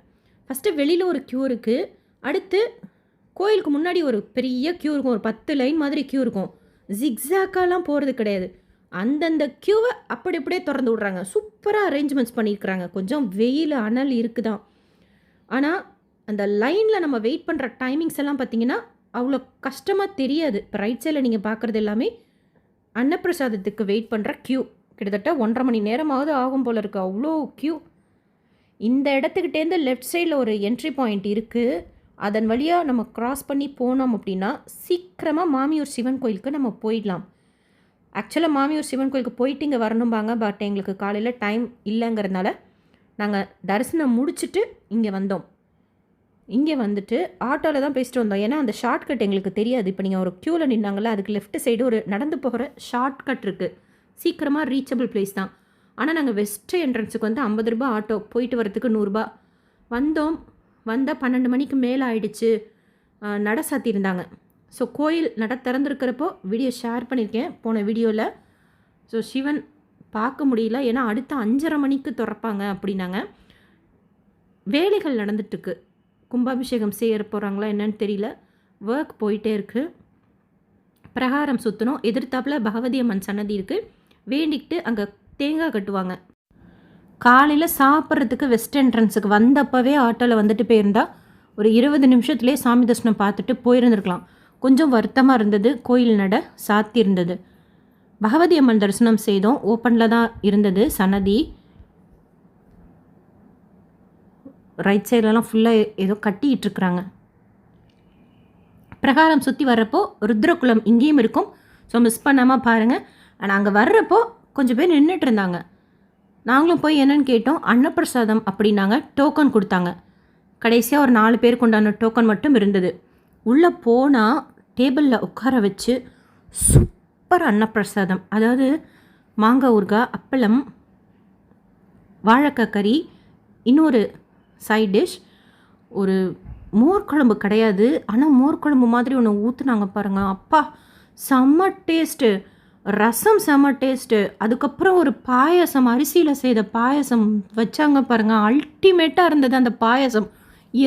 ஃபஸ்ட்டு வெளியில் ஒரு க்யூ இருக்குது, அடுத்து கோயிலுக்கு முன்னாடி ஒரு பெரிய க்யூ இருக்கும், ஒரு 10 லைன் மாதிரி க்யூ இருக்கும். ஜிக்ஸாக்காலாம் போகிறது கிடையாது, அந்தந்த க்யூவை அப்படி அப்படியே திறந்து விட்றாங்க. சூப்பராக அரேஞ்ச்மெண்ட்ஸ் பண்ணியிருக்கிறாங்க. கொஞ்சம் வெயில் அனல் இருக்குதான், ஆனால் அந்த லைனில் நம்ம வெயிட் பண்ணுற டைமிங்ஸ் எல்லாம் பார்த்திங்கன்னா அவ்வளோ கஷ்டமாக தெரியாது. இப்போ ரைட் சைடில் நீங்கள் பார்க்குறது எல்லாமே அன்னப்பிரசாதத்துக்கு வெயிட் பண்ணுற க்யூ. கிட்டத்தட்ட 1.5 மணி நேரமாவது ஆகும் போல் இருக்குது, அவ்வளோ க்யூ. இந்த இடத்துக்கிட்டேருந்து லெஃப்ட் சைடில் ஒரு என்ட்ரி பாயிண்ட் இருக்குது. அதன் வழியாக நம்ம க்ராஸ் பண்ணி போனோம் அப்படின்னா சீக்கிரமாக மாமியூர் சிவன் கோயிலுக்கு நம்ம போயிடலாம். ஆக்சுவலாக மாமியூர் சிவன் கோயிலுக்கு போயிட்டு இங்கே வரணும்பாங்க, பட் எங்களுக்கு காலையில் டைம் இல்லைங்கிறதுனால நாங்கள் தரிசனம் முடிச்சுட்டு இங்கே வந்தோம். இங்கே வந்துட்டு ஆட்டோவில் தான் பேசிட்டு வந்தோம், ஏன்னா அந்த ஷார்ட்கட் எங்களுக்கு தெரியாது. இப்போ நீங்கள் ஒரு க்யூவில் நின்னாங்களே, அதுக்கு லெஃப்ட் சைடு ஒரு நடந்து போகிற ஷார்ட்கட் இருக்குது, சீக்கிரமாக ரீச்சபிள் பிளேஸ் தான். ஆனால் நாங்கள் வெஸ்ட் என்ட்ரன்ஸுக்கு வந்து 50 ரூபா ஆட்டோ, போயிட்டு வரத்துக்கு 100 ரூபா. வந்தால் 12 மணிக்கு மேலே ஆயிடுச்சு, நட சாத்தியிருந்தாங்க. ஸோ கோயில் நட திறந்துருக்கிறப்போ வீடியோ ஷேர் பண்ணியிருக்கேன் போன வீடியோவில். ஸோ சிவன் பார்க்க முடியல, ஏன்னா அடுத்த 5:30 மணிக்கு திறப்பாங்க அப்படின்னாங்க. வேலைகள் நடந்துட்டுருக்கு, கும்பாபிஷேகம் செய்ய போகிறாங்களா என்னன்னு தெரியல, ஒர்க் போயிட்டே இருக்குது. பிரகாரம் சுற்றணும். எதிர்த்தாப்பில் பகவதி அம்மன் சன்னதி இருக்குது, வேண்டிக்கிட்டு அங்கே தேங்காய் கட்டுவாங்க. காலையில் சாப்பிட்றதுக்கு வெஸ்ட் என்ட்ரன்ஸுக்கு வந்தப்பவே ஆட்டோவில் வந்துட்டு போயிருந்தா ஒரு 20 நிமிஷத்துலேயே சாமி தரிசனம் பார்த்துட்டு போயிருந்துருக்கலாம். கொஞ்சம் வருத்தமாக இருந்தது, கோயில் நட சாத்தி இருந்தது. பகவதி அம்மன் தரிசனம் செய்தோம், ஓப்பனில் தான் இருந்தது சன்னதி. ரைட் சைட்லலாம் ஃபுல்லாக ஏதோ கட்டிகிட்ருக்குறாங்க. பிரகாரம் சுற்றி வர்றப்போ ருத்ரகுலம் இங்கேயும் இருக்கும், ஸோ மிஸ் பண்ணாமல் பாருங்கள். ஆனால் அங்கே வர்றப்போ கொஞ்சம் பேர் நின்றுட்டு இருந்தாங்க. நாங்களும் போய் என்னென்னு கேட்டோம், அன்னப்பிரசாதம் அப்படின்னாங்க. டோக்கன் கொடுத்தாங்க. கடைசியாக ஒரு 4 பேருக்கு உண்டான டோக்கன் மட்டும் இருந்தது. உள்ளே போனால் டேபிளில் உட்கார வச்சு சூப்பர் அன்னப்பிரசாதம், அதாவது மாங்காய் ஊறுகாய், அப்பளம், வாழைக்காய் கறி, இன்னொரு சைட் டிஷ், ஒரு மோர் குழம்பு கிடையாது, ஆனால் மோர் குழம்பு மாதிரி ஒன்று ஊற்றுனாங்க பாருங்கள், அப்பா செம்ம டேஸ்ட்டு. ரசம் செம்ம டேஸ்ட்டு. அதுக்கப்புறம் ஒரு பாயசம், அரிசியில் செய்த பாயசம் வச்சாங்க பாருங்கள், அல்டிமேட்டாக இருந்தது அந்த பாயசம்.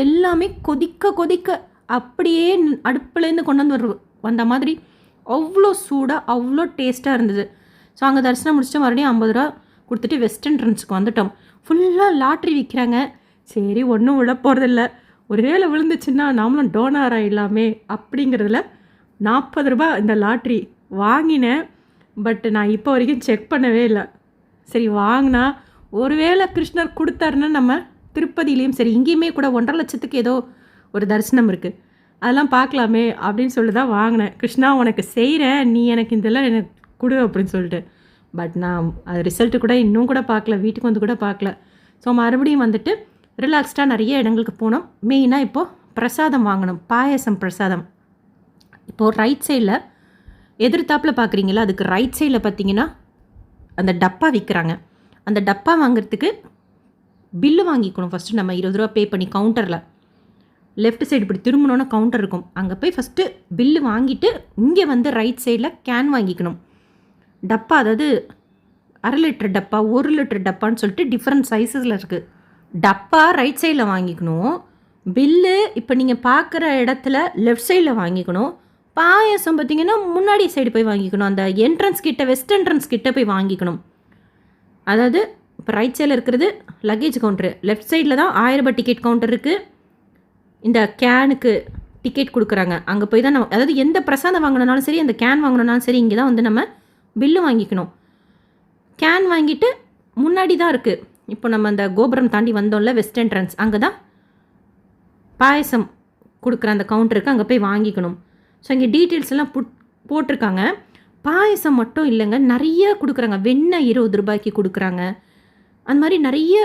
எல்லாமே கொதிக்க கொதிக்க அப்படியே அடுப்புலேருந்து கொண்டு வந்து வந்த மாதிரி அவ்வளோ சூடாக அவ்வளோ டேஸ்ட்டாக இருந்தது. ஸோ அங்கே தரிசனம் முடிச்சுட்டு மறுபடியும் 50 ரூபா கொடுத்துட்டு வெஸ்ட் என்ட்ரன்ஸுக்கு வந்துட்டோம். ஃபுல்லாக லாட்ரி விற்கிறாங்க. சரி ஒன்றும் விழ போகிறதில்ல, ஒருவேளை விழுந்துச்சுன்னா நாமளும் டோனர் ஆகிடலாமே அப்படிங்கிறதுல 40 ரூபா இந்த லாட்ரி வாங்கினேன். பட் நான் இப்போ வரைக்கும் செக் பண்ணவே இல்லை. சரி வாங்கினா ஒருவேளை கிருஷ்ணர் கொடுத்தாருன்னா நம்ம திருப்பதியிலையும் சரி இங்கேயுமே கூட 1,50,000க்கு ஏதோ ஒரு தரிசனம் இருக்குது, அதெல்லாம் பார்க்கலாமே அப்படின்னு சொல்லி தான் வாங்கினேன். கிருஷ்ணா உனக்கு செய்கிறேன், நீ எனக்கு இதெல்லாம் எனக்கு கொடு அப்படின்னு சொல்லிட்டு. பட் நான் அது ரிசல்ட்டு கூட இன்னும் கூட பார்க்கல, வீட்டுக்கு வந்து கூட பார்க்கல. ஸோ மறுபடியும் வந்துட்டு ரிலாக்ஸ்டாக நிறைய இடங்களுக்கு போனோம். மெயினாக இப்போது பிரசாதம் வாங்கணும், பாயசம் பிரசாதம். இப்போது ரைட் சைடில் எதிர்த்தாப்பில் பார்க்குறீங்களா, அதுக்கு ரைட் சைடில் பார்த்தீங்கன்னா அந்த டப்பா விற்கிறாங்க. அந்த டப்பா வாங்குறதுக்கு பில்லு வாங்கிக்கணும். ஃபஸ்ட்டு நம்ம 20 ரூபா பே பண்ணி கவுண்டரில் லெஃப்ட் சைடு இப்படி திரும்பினோன்னா கவுண்டர் இருக்கும், அங்கே போய் ஃபஸ்ட்டு பில்லு வாங்கிட்டு இங்கே வந்து ரைட் சைடில் கேன் வாங்கிக்கணும். டப்பா அதாவது 1/2 லிட்டர் டப்பா 1 லிட்டர் டப்பான்னு சொல்லிட்டு டிஃப்ரெண்ட் சைஸஸில் இருக்குது. டப்பா ரைட் சைடில் வாங்கிக்கணும், பில்லு இப்போ நீங்கள் பார்க்குற இடத்துல லெஃப்ட் சைடில் வாங்கிக்கணும். பாயசம் பார்த்திங்கன்னா முன்னாடி சைடு போய் வாங்கிக்கணும், அந்த என்ட்ரன்ஸ் கிட்ட வெஸ்ட் என்ட்ரன்ஸ் கிட்ட போய் வாங்கிக்கணும். அதாவது இப்போ ரைட் சைடில் இருக்கிறது லக்கேஜ் கவுண்டரு, லெஃப்ட் சைடில் தான் 1000 ரூபாய் டிக்கெட் கவுண்டர் இருக்குது. இந்த கேனுக்கு டிக்கெட் கொடுக்குறாங்க, அங்கே போய் தான் நம்ம அதாவது எந்த பிரசாதம் வாங்கினாலும் சரி அந்த கேன் வாங்கினாலும் சரி இங்கே தான் வந்து நம்ம பில்லு வாங்கிக்கணும். கேன் வாங்கிட்டு முன்னாடி தான் இருக்குது, இப்போ நம்ம அந்த கோபுரம் தாண்டி வந்தோம்ல வெஸ்ட் என்ட்ரன்ஸ், அங்கே தான் பாயசம் கொடுக்குற அந்த கவுண்டருக்கு அங்கே போய் வாங்கிக்கணும். ஸோ இங்கே டீட்டெயில்ஸ் எல்லாம் போட்டிருக்காங்க. பாயசம் மட்டும் இல்லைங்க, நிறைய கொடுக்குறாங்க. வெண்ணெய் 20 ரூபாய்க்கு கொடுக்குறாங்க. அந்த மாதிரி நிறைய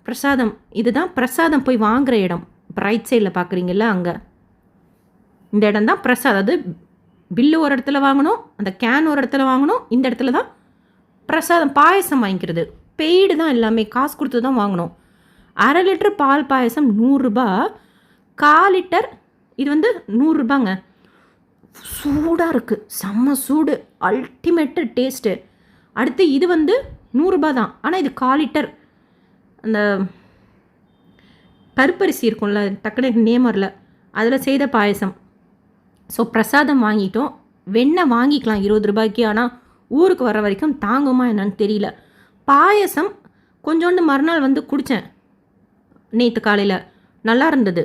பிரசாதம். இதுதான் பிரசாதம் போய் வாங்குகிற இடம். இப்போ ரைட் சைடில் பார்க்குறீங்களா, அங்கே இந்த இடம் தான் பிரசாதம். அதாவது பில்லு ஒரு இடத்துல வாங்கணும், அந்த கேன் ஒரு இடத்துல வாங்கணும், இந்த இடத்துல தான் பிரசாதம் பாயசம் வாங்கிக்கிறது. பெய்டு தான் எல்லாமே, காசு கொடுத்து தான் வாங்கணும். 1/2 லிட்டர் பால் பாயசம் 100 ரூபா, 1/4 லிட்டர் இது வந்து 100 ரூபாங்க. சூடாக இருக்குது, செம்ம சூடு, அல்டிமேட்டு டேஸ்ட்டு. அடுத்து இது வந்து 100 ரூபா தான், ஆனால் இது 1/4 லிட்டர். அந்த கருப்பரிசி இருக்கும்ல, டக்குனு நேம் வரல, அதில் செய்த பாயசம். ஸோ பிரசாதம் வாங்கிட்டோம். வெண்ணெய் வாங்கிக்கலாம் 20 ரூபாய்க்கு, ஆனால் ஊருக்கு வர வரைக்கும் தாங்குமா என்னன்னு தெரியல. பாயசம் கொஞ்சோண்டு மறுநாள் வந்து குடித்தேன் நேற்று காலையில், நல்லா இருந்தது.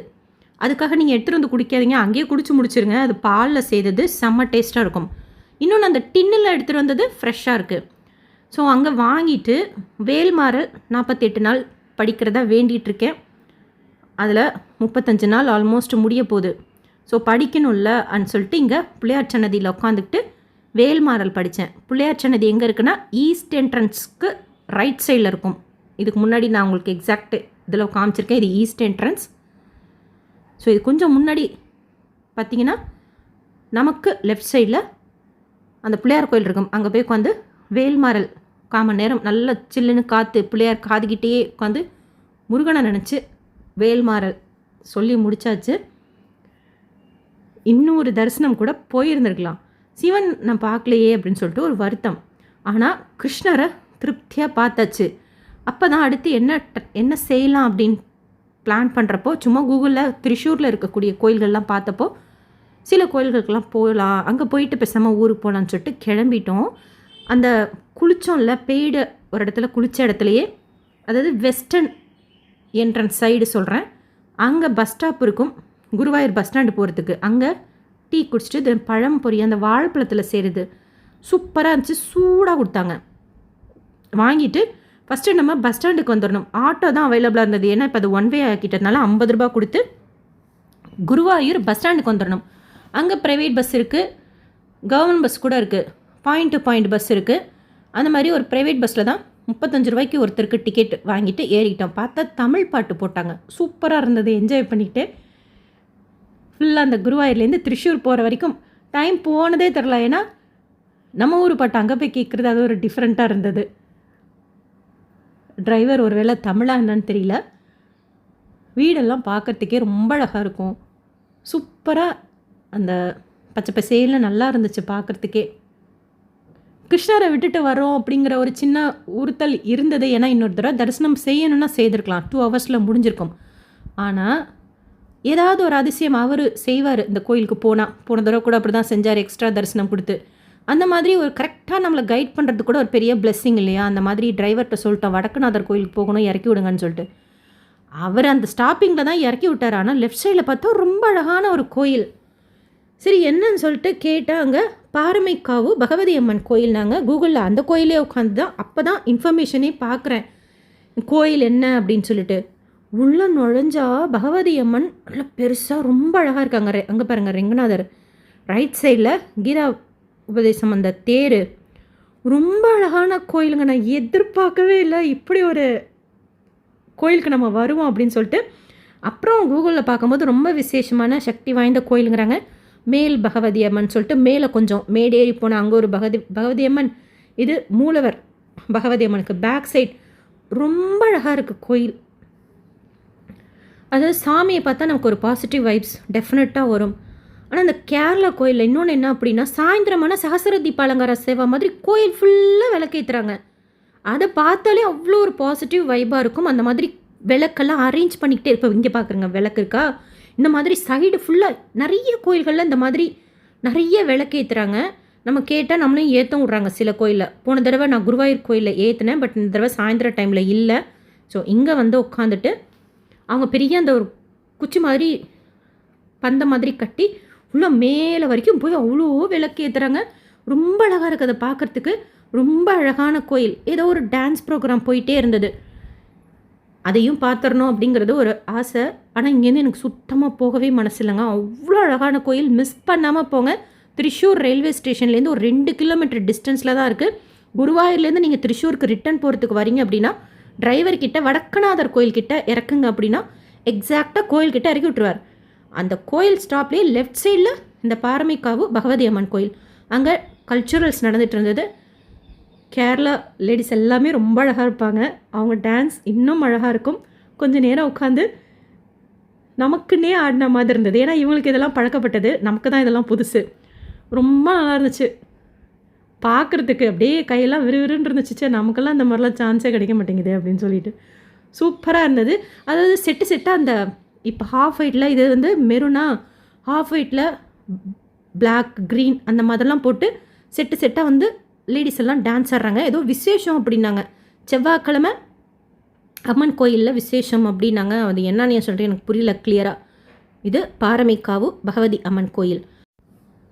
அதுக்காக நீங்கள் எடுத்துகிட்டு வந்து குடிக்காதீங்க, அங்கேயே குடிச்சு முடிச்சிருங்க. அது பாலில் செய்தது செம்ம டேஸ்ட்டாக இருக்கும். இன்னொன்று அந்த டின்னில் எடுத்துகிட்டு வந்தது ஃப்ரெஷ்ஷாக இருக்குது. ஸோ அங்கே வாங்கிட்டு வேல்மாறல் 48 நாள் படிக்கிறதா வேண்டிகிட்ருக்கேன். அதில் 35 நாள் ஆல்மோஸ்ட் முடிய போகுது. ஸோ படிக்கணும்ல அன்னு சொல்லிட்டு இங்கே பிள்ளையார் சன்னதியில் உட்காந்துக்கிட்டு வேல்மாறல் படித்தேன். பிள்ளையார் சன்னதி எங்கே இருக்குன்னா ஈஸ்ட் என்ட்ரன்ஸ்க்கு ரைட் சைடில் இருக்கும். இதுக்கு முன்னாடி நான் உங்களுக்கு எக்ஸாக்ட் இதில் காமிச்சிருக்கேன், இது ஈஸ்ட் என்ட்ரன்ஸ். ஸோ இது கொஞ்சம் முன்னாடி பார்த்திங்கன்னா நமக்கு லெஃப்ட் சைடில் அந்த பிள்ளையார் கோயில் இருக்கும், அங்கே போய் உட்காந்து வேல்மாறல் 1/4 மணி நேரம் நல்ல சில்லுன்னு காற்று, பிள்ளையார் காதுகிட்டே உட்காந்து முருகனை நினச்சி வேல்மாறல் சொல்லி முடித்தாச்சு. இன்னொரு தரிசனம் கூட போயிருந்துருக்கலாம், சிவன் நான் பார்க்கலையே அப்படின்னு சொல்லிட்டு ஒரு வருத்தம். ஆனால் கிருஷ்ணரை திருப்தியாக பார்த்தாச்சு. அப்போ தான் அடுத்து என்ன செய்யலாம் அப்படின்னு பிளான் பண்ணுறப்போ சும்மா கூகுளில் திரிஷூரில் இருக்கக்கூடிய கோயில்கள்லாம் பார்த்தப்போ சில கோயில்களுக்கெல்லாம் போகலாம், அங்கே போயிட்டு பேசாமல் ஊருக்கு போகலான்னு சொல்லிட்டு கிளம்பிட்டோம். அந்த குளித்தோம்ல பெய்டு ஒரு இடத்துல குளித்த இடத்துலையே, அதாவது வெஸ்டர்ன் என்ட்ரன்ஸ் சைடு சொல்கிறேன், அங்கே பஸ் ஸ்டாப் இருக்கும், குருவாயூர் பஸ் ஸ்டாண்டு போகிறதுக்கு. அங்கே டீ குடிச்சிட்டு இது பழம் பொரி அந்த வாழைப்பழத்தில் செய்கிறது சூப்பராக இருந்துச்சு, சூடாக கொடுத்தாங்க. வாங்கிட்டு ஃபஸ்ட்டு நம்ம பஸ் ஸ்டாண்டுக்கு வந்துடணும். ஆட்டோ தான் அவைலபிளாக இருந்தது, ஏன்னா இப்போ அது 1 வே ஆக்கிட்டதுனால 50 ரூபா கொடுத்து குருவாயூர் பஸ் ஸ்டாண்டுக்கு வந்துடணும். அங்கே ப்ரைவேட் பஸ் இருக்குது, கவர்மெண்ட் பஸ் கூட இருக்குது, பாயிண்ட் டு பாயிண்ட் பஸ் இருக்குது. அந்த மாதிரி ஒரு ப்ரைவேட் பஸ்ஸில் தான் 35 ரூபாய்க்கு ஒருத்தருக்கு டிக்கெட் வாங்கிட்டு ஏறிக்கிட்டோம். பார்த்தா தமிழ் பாட்டு போட்டாங்க, சூப்பராக இருந்தது, என்ஜாய் பண்ணிக்கிட்டு ஃபுல்லாக அந்த குருவாயூர்லேருந்து திரிஷூர் போகிற வரைக்கும் டைம் போனதே தெரில. ஏன்னா நம்ம ஊர் பாட்டு அங்கே போய் கேட்குறது அது ஒரு டிஃப்ரெண்ட்டாக இருந்தது. டிரைவர் ஒரு வேளை தமிழாக என்னன்னு தெரியல. வீடெல்லாம் பார்க்குறதுக்கே ரொம்ப அழகாக இருக்கும், சூப்பராக அந்த பச்சை பசேல்னு நல்லா இருந்துச்சு பார்க்குறதுக்கே. கிருஷ்ணரை விட்டுட்டு வரோம் அப்படிங்கிற ஒரு சின்ன உறுத்தல் இருந்தது. ஏன்னா இன்னொரு தடவை தரிசனம் செய்யணுன்னா செய்திருக்கலாம், 2 ஹவர்ஸில் முடிஞ்சிருக்கும். ஆனால் ஏதாவது ஒரு அதிசயம் அவர் செய்வார். இந்த கோயிலுக்கு போன தடவை கூட அப்படி தான் செஞ்சார், எக்ஸ்ட்ரா தரிசனம் கொடுத்து. அந்த மாதிரி ஒரு கரெக்டாக நம்மளை கைட் பண்ணுறது கூட ஒரு பெரிய பிளெஸ்ஸிங் இல்லையா? அந்த மாதிரி டிரைவர்கிட்ட சொல்லிட்டோம், வடக்குநாதர் கோயிலுக்கு போகணும், இறக்கி விடுங்கன்னு சொல்லிட்டு. அவர் அந்த ஸ்டாப்பிங்கில் தான் இறக்கி விட்டார். ஆனால் லெஃப்ட் சைடில் பார்த்தா ரொம்ப அழகான ஒரு கோயில். சரி என்னன்னு சொல்லிட்டு கேட்டால் அங்கே பாரமைக்காவு பகவதி அம்மன் கோயில். நாங்கள் கூகுளில் அந்த கோயிலே உட்காந்து தான் அப்போ தான் இன்ஃபர்மேஷனே பார்க்குறேன் கோயில் என்ன அப்படின்னு சொல்லிட்டு. உள்ளே நுழைஞ்சா பகவதி அம்மன் நல்லா பெருசாக ரொம்ப அழகாக இருக்காங்க. அங்கே பாருங்கள் ரெங்கநாதர், ரைட் சைடில் கீதா உபதேசம் அந்த தேர், ரொம்ப அழகான கோயிலுங்க. நான் எதிர்பார்க்கவே இல்லை இப்படி ஒரு கோயிலுக்கு நம்ம வருவோம் அப்படின்னு சொல்லிட்டு. அப்புறம் கூகுளில் பார்க்கும்போது ரொம்ப விசேஷமான சக்தி வாய்ந்த கோயிலுங்கிறாங்க. மேல் பகவதி அம்மன் சொல்லிட்டு மேலே கொஞ்சம் மேடேறி போனால் அங்கே ஒரு பகவதி அம்மன். இது மூலவர் பகவதி அம்மனுக்கு பேக் சைட் ரொம்ப அழகாக இருக்குது கோயில். அதாவது சாமியை பார்த்தா நமக்கு ஒரு பாசிட்டிவ் வைப்ஸ் டெஃபினட்டாக வரும். ஆனால் அந்த கேரளா கோயிலில் இன்னொன்று என்ன அப்படின்னா, சாயந்தரமான சகசர தீப அலங்கார சேவா மாதிரி கோயில் ஃபுல்லாக விளக்கேற்றுறாங்க. அதை பார்த்தாலே அவ்வளோ ஒரு பாசிட்டிவ் வைப்பாக இருக்கும். அந்த மாதிரி விளக்கெல்லாம் அரேஞ்ச் பண்ணிக்கிட்டே இருப்போம். இங்கே பார்க்குறங்க விளக்கு இருக்கா, இந்த மாதிரி சைடு ஃபுல்லாக நிறைய கோயில்களில் இந்த மாதிரி நிறைய விளக்கேற்றுறாங்க. நம்ம கேட்டால் நம்மளையும் ஏற்ற விட்றாங்க சில கோயிலில். போன தடவை நான் குருவாயூர் கோயிலில் ஏற்றினேன், பட் இந்த தடவை சாயந்தர டைமில் இல்லை. ஸோ இங்கே வந்து உட்காந்துட்டு அவங்க பெரிய அந்த ஒரு குச்சி மாதிரி பந்த மாதிரி கட்டி ஃபுல்லாக மேலே வரைக்கும் போய் அவ்வளோ விளக்கு ஏற்றுறாங்க. ரொம்ப அழகாக இருக்குது அதை பார்க்குறதுக்கு. ரொம்ப அழகான கோயில். ஏதோ ஒரு டான்ஸ் ப்ரோக்ராம் போயிட்டே இருந்தது, அதையும் பார்த்துடணும் அப்படிங்கிறது ஒரு ஆசை. ஆனால் இங்கேருந்து எனக்கு சுத்தமாக போகவே மனசு இல்லைங்க. அவ்வளோ அழகான கோயில், மிஸ் பண்ணாமல் போங்க. திரிஷூர் ரயில்வே ஸ்டேஷன்லேருந்து ஒரு 2 கிலோமீட்டர் டிஸ்டன்ஸில் தான் இருக்குது. குருவாயூர்லேருந்து நீங்கள் திரிஷூருக்கு ரிட்டர்ன் போகிறதுக்கு வரீங்க அப்படின்னா டிரைவர்கிட்ட வடக்கநாதர் கோயில்கிட்ட இறக்குங்க அப்படின்னா எக்ஸாக்டாக கோயில்கிட்ட இறக்கி விட்டுருவார். அந்த கோயில் ஸ்டாப்லேயே லெஃப்ட் சைடில் இந்த பாரமைக்காவு பகவதி அம்மன் கோயில். அங்கே கல்ச்சுரல்ஸ் நடந்துகிட்டு இருந்தது. கேரளா லேடிஸ் எல்லாமே ரொம்ப அழகாக இருப்பாங்க. அவங்க டான்ஸ் இன்னும் அழகாக இருக்கும். கொஞ்சம் நேரம் உட்காந்து நமக்குன்னே ஆடின மாதிரி இருந்தது. ஏன்னா இவங்களுக்கு இதெல்லாம் பழக்கப்பட்டது, நமக்கு தான் இதெல்லாம் புதுசு. ரொம்ப நல்லா இருந்துச்சு பார்க்குறதுக்கு. அப்படியே கையெல்லாம் விறுவிறுன்னு இருந்துச்சு. நமக்கெல்லாம் இந்த மாதிரிலாம் சான்ஸே கிடைக்க மாட்டேங்குது அப்படின்னு சொல்லிட்டு சூப்பராக இருந்தது. அதாவது செட்டாக அந்த இப்போ ஹாஃப் ஒயிட்டில் இது வந்து மெருனா, ஹாஃப் ஒயிட்டில் பிளாக் க்ரீன் அந்த மாதிரிலாம் போட்டு செட்டாக வந்து லேடிஸ் எல்லாம் டான்ஸ் ஆடுறாங்க. ஏதோ விசேஷம் அப்படின்னாங்க. செவ்வாய்க்கிழமை அம்மன் கோயிலில் விசேஷம் அப்படின்னாங்க. அது என்னன்னு சொல்கிறேன் எனக்கு புரியல கிளியராக. இது பாரமைக்காவு பகவதி அம்மன் கோயில்.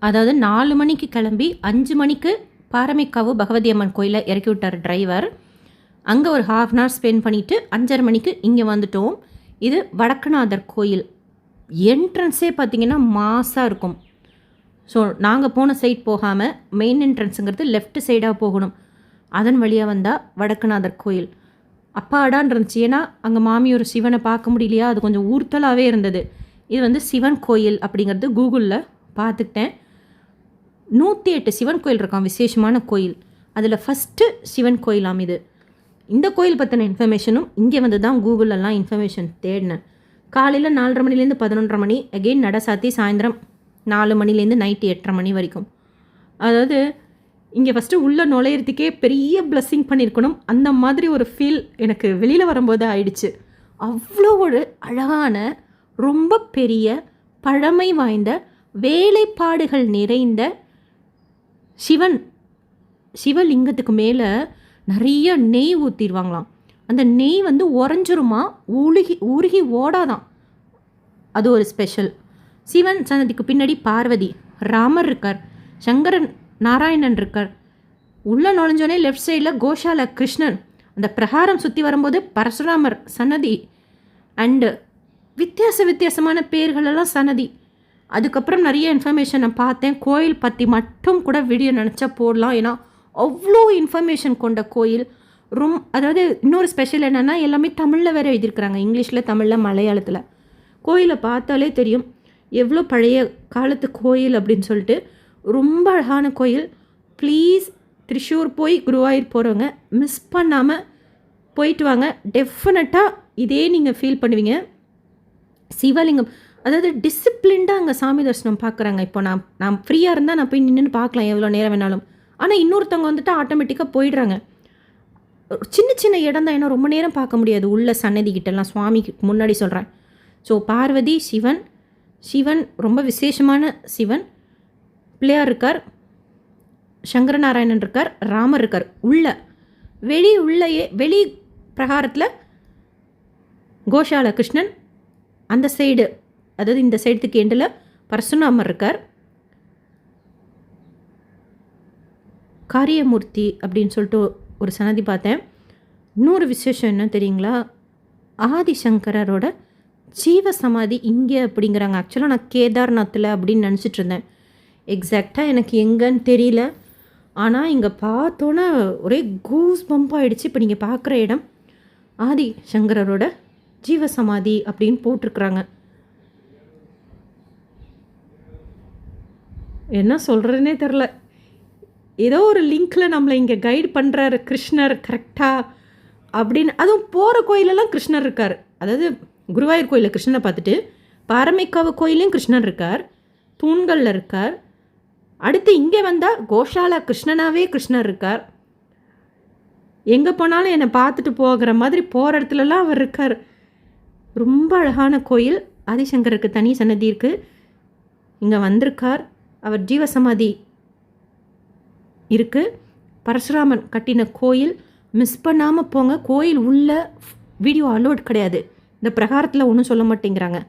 அதாவது 4 மணிக்கு கிளம்பி 5 மணிக்கு பாரமைக்காவு பகவதி அம்மன் கோயிலில் இறக்கி விட்டார் டிரைவர். அங்கே ஒரு ½ அன் ஹவர் ஸ்பெண்ட் பண்ணிவிட்டு 5:30 மணிக்கு இங்கே வந்துட்டோம். இது வடக்கநாதர் கோயில். என்ட்ரன்ஸே பார்த்திங்கன்னா மாசாக இருக்கும். ஸோ நாங்கள் போன சைட் போகாமல் மெயின் என்ட்ரன்ஸுங்கிறது லெஃப்ட் சைடாக போகணும். அதன் வழியாக வந்தால் வடக்கநாதர் கோயில். அப்பாடான் இருந்துச்சு. ஏன்னா அங்கே மாமியோர் சிவனை பார்க்க முடியலையா, அது கொஞ்சம் ஊர்த்தலாகவே இருந்தது. இது வந்து சிவன் கோயில் அப்படிங்கிறது கூகுளில் பார்த்துக்கிட்டேன். 108 சிவன் கோயில் இருக்கான், விசேஷமான கோயில். அதில் ஃபஸ்ட்டு சிவன் கோயிலாம் இது. இந்த கோயில் பற்றின இன்ஃபர்மேஷனும் இங்கே வந்து தான் கூகுளெல்லாம் இன்ஃபர்மேஷன் தேடினேன். காலையில் 4:30 மணிலேருந்து 11:30 மணி, அகெயின் நட சாத்தி சாயந்தரம் 4 மணிலேருந்து நைட்டு 8:30 மணி வரைக்கும். அதாவது இங்கே ஃபஸ்ட்டு உள்ளே நுழையிறதுக்கே பெரிய பிளஸ்ஸிங் பண்ணியிருக்கணும். அந்த மாதிரி ஒரு ஃபீல் எனக்கு வெளியில் வரும்போது ஆயிடுச்சு. அவ்வளோ ஒரு அழகான, ரொம்ப பெரிய, பழமை வாய்ந்த, வேலைப்பாடுகள் நிறைந்த சிவலிங்கத்துக்கு மேலே நிறைய நெய் ஊற்றிடுவாங்களாம். அந்த நெய் வந்து உறைஞ்சிருமா, உருகி ஓடாதான். அது ஒரு ஸ்பெஷல். சிவன் சன்னதிக்கு பின்னாடி பார்வதி, ராமர் இருக்கார், சங்கரன் நாராயணன் இருக்கார். உள்ளே நுழைஞ்சோடனே லெஃப்ட் சைடில் கோஷால கிருஷ்ணன். அந்த பிரகாரம் சுற்றி வரும்போது பரசுராமர் சன்னதி அண்டு வித்தியாசமான பேர்களெல்லாம் சன்னதி. அதுக்கப்புறம் நிறைய இன்ஃபர்மேஷன் நான் பார்த்தேன். கோயில் பற்றி மட்டும் கூட வீடியோ நினச்சா போடலாம். ஏன்னா அவ்வளோ இன்ஃபர்மேஷன் கொண்ட கோயில். அதாவது இன்னொரு ஸ்பெஷல் என்னென்னா எல்லாமே தமிழில் வேறு எழுதியிருக்கிறாங்க, இங்கிலீஷில், தமிழில், மலையாளத்தில். கோயிலை பார்த்தாலே தெரியும் எவ்வளோ பழைய காலத்து கோயில் அப்படின்னு சொல்லிட்டு. ரொம்ப அழகான கோயில். ப்ளீஸ் திரிஷூர் போய் குருவாயூர் போகிறவங்க மிஸ் பண்ணாமல் போயிட்டு வாங்க. டெஃபினட்டாக இதே நீங்கள் ஃபீல் பண்ணுவீங்க. சிவலிங்கம் அதாவது டிசிப்ளின்டாக அங்கே சாமி தரிசனம் பார்க்குறாங்க. இப்போ நான் ஃப்ரீயாக இருந்தால் நான் போய் நின்று பார்க்கலாம் எவ்வளோ நேரம் வேணாலும். ஆனால் இன்னொருத்தவங்க வந்துட்டு ஆட்டோமேட்டிக்காக போயிடுறாங்க. சின்ன இடம் தான், ஏன்னா ரொம்ப நேரம் பார்க்க முடியாது உள்ள சன்னதிக்கிட்டலாம், சுவாமிக்கு முன்னாடி சொல்கிறேன். ஸோ பார்வதி, சிவன் ரொம்ப விசேஷமான சிவன். பிள்ளையார் இருக்கார், சங்கரநாராயணன் இருக்கார், ராமர் இருக்கார். வெளி பிரகாரத்தில் கோஷால கிருஷ்ணன், அந்த சைடு அதாவது இந்த சைடுக்கு எண்டில் பரசுராமர் இருக்கார். காரியமூர்த்தி அப்படின்னு சொல்லிட்டு ஒரு சன்னதி பார்த்தேன். இன்னொரு விசேஷம் என்ன தெரியுங்களா, ஆதிசங்கரோட ஜீவ சமாதி இங்கே அப்படிங்கிறாங்க. ஆக்சுவலாக நான் கேதார்நாத்தில் அப்படின்னு நினச்சிட்டு இருந்தேன். எக்ஸாக்டாக எனக்கு எங்கன்னு தெரியல. ஆனால் இங்கே பார்த்தோன்னே ஒரே கூஸ் பம்ப் ஆகிடுச்சு. இப்போ நீங்கள் பார்க்குற இடம் ஆதி சங்கரோட ஜீவ சமாதி அப்படின்னு போட்டிருக்குறாங்க. என்ன சொல்கிறதுனே தெரில. ஏதோ ஒரு லிங்க்கில் நம்மளை இங்கே கைடு பண்ணுறாரு கிருஷ்ணர் கரெக்டாக அப்படின்னு. அதுவும் போகிற கோயிலெல்லாம் கிருஷ்ணர் இருக்கார். அதாவது குருவாயூர் கோயிலில் கிருஷ்ணரை பார்த்துட்டு பாரமைக்காவு கோயிலையும் கிருஷ்ணர் இருக்கார், தூண்களில் இருக்கார். அடுத்து இங்கே வந்தால் கோஷாலா கிருஷ்ணனாகவே கிருஷ்ணர் இருக்கார். எங்கே போனாலும் என்னை பார்த்துட்டு போகிற மாதிரி போகிற இடத்துலலாம் அவர் இருக்கார். ரொம்ப அழகான கோயில். ஆதிசங்கருக்கு தனி சன்னதி இருக்குது. இங்கே வந்திருக்கார். அவர் ஜீவசமாதி இருக்குது. பரசுராமன் கட்டின கோயில். மிஸ் பண்ணாமல் போங்க. கோயில் உள்ள வீடியோ அலோட் கிடையாது. இந்த பிரகாரத்தில் ஒன்றும் சொல்ல மாட்டேங்கிறாங்க.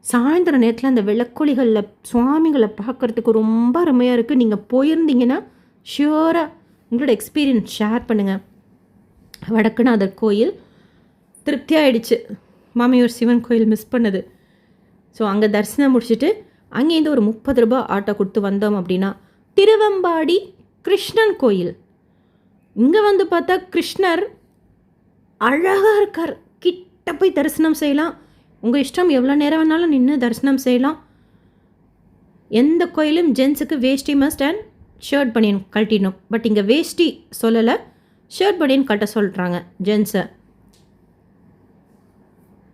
சாயந்தர நேரத்தில் அந்த விளக்கொலிகளில் சுவாமிகளை பார்க்குறதுக்கு ரொம்ப அருமையாக இருக்குது. நீங்கள் போயிருந்தீங்கன்னா ஷியோராக உங்களோட எக்ஸ்பீரியன்ஸ் ஷேர் பண்ணுங்கள். வடக்குநாதர் கோயில் திருப்தியாகிடுச்சு. மாமியூர் சிவன் கோயில் மிஸ் பண்ணது. ஸோ அங்கே தரிசனம் முடிச்சுட்டு அங்கேருந்து ஒரு 30 ரூபா ஆட்டோ கொடுத்து வந்தோம் அப்படின்னா திருவெம்பாடி கிருஷ்ணன் கோயில். இங்கே வந்து பார்த்தா கிருஷ்ணர் அழகாக இருக்கார். கிட்ட போய் தரிசனம் செய்யலாம். உங்கள் இஷ்டம், எவ்வளோ நேரம் வேணாலும் நின்று தரிசனம் செய்யலாம். எந்த கோயிலும் ஜென்ஸுக்கு வேஷ்டி மஸ்ட் அண்ட் ஷர்ட் பனியன் கழட்டிடணும். பட் இங்கே வேஷ்டி சொல்லலை, ஷர்ட் பனியன் கட்ட சொல்கிறாங்க ஜென்ஸை.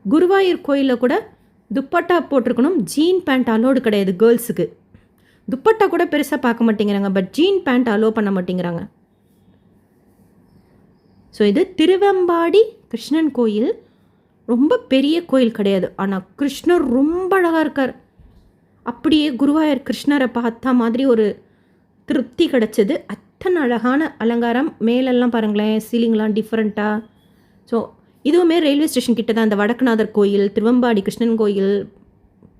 குருவாயூர் கோயிலில் கூட துப்பட்டா போட்டிருக்கணும். ஜீன் பேண்ட் அலோடு கிடையாது கேர்ள்ஸுக்கு. துப்பட்டா கூட பெருசாக பார்க்க மாட்டேங்கிறாங்க, பட் ஜீன் பேண்ட் அலோ பண்ண மாட்டேங்கிறாங்க. ஸோ இது திருவெம்பாடி கிருஷ்ணன் கோயில். ரொம்ப பெரிய கோயில் கிடையாது, ஆனால் கிருஷ்ணர் ரொம்ப அழகாக இருக்கார். அப்படியே குருவாயூர் கிருஷ்ணரை பார்த்தா மாதிரி ஒரு திருப்தி கிடச்சிது. அத்தனை அழகான அலங்காரம். மேலெல்லாம் பாருங்களேன், சீலிங்லாம் டிஃப்ரெண்ட்டாக. ஸோ இதுவுமே ரயில்வே ஸ்டேஷன் கிட்ட தான். இந்த வடக்குநாதர் கோயில், திருவெம்பாடி கிருஷ்ணன் கோயில்,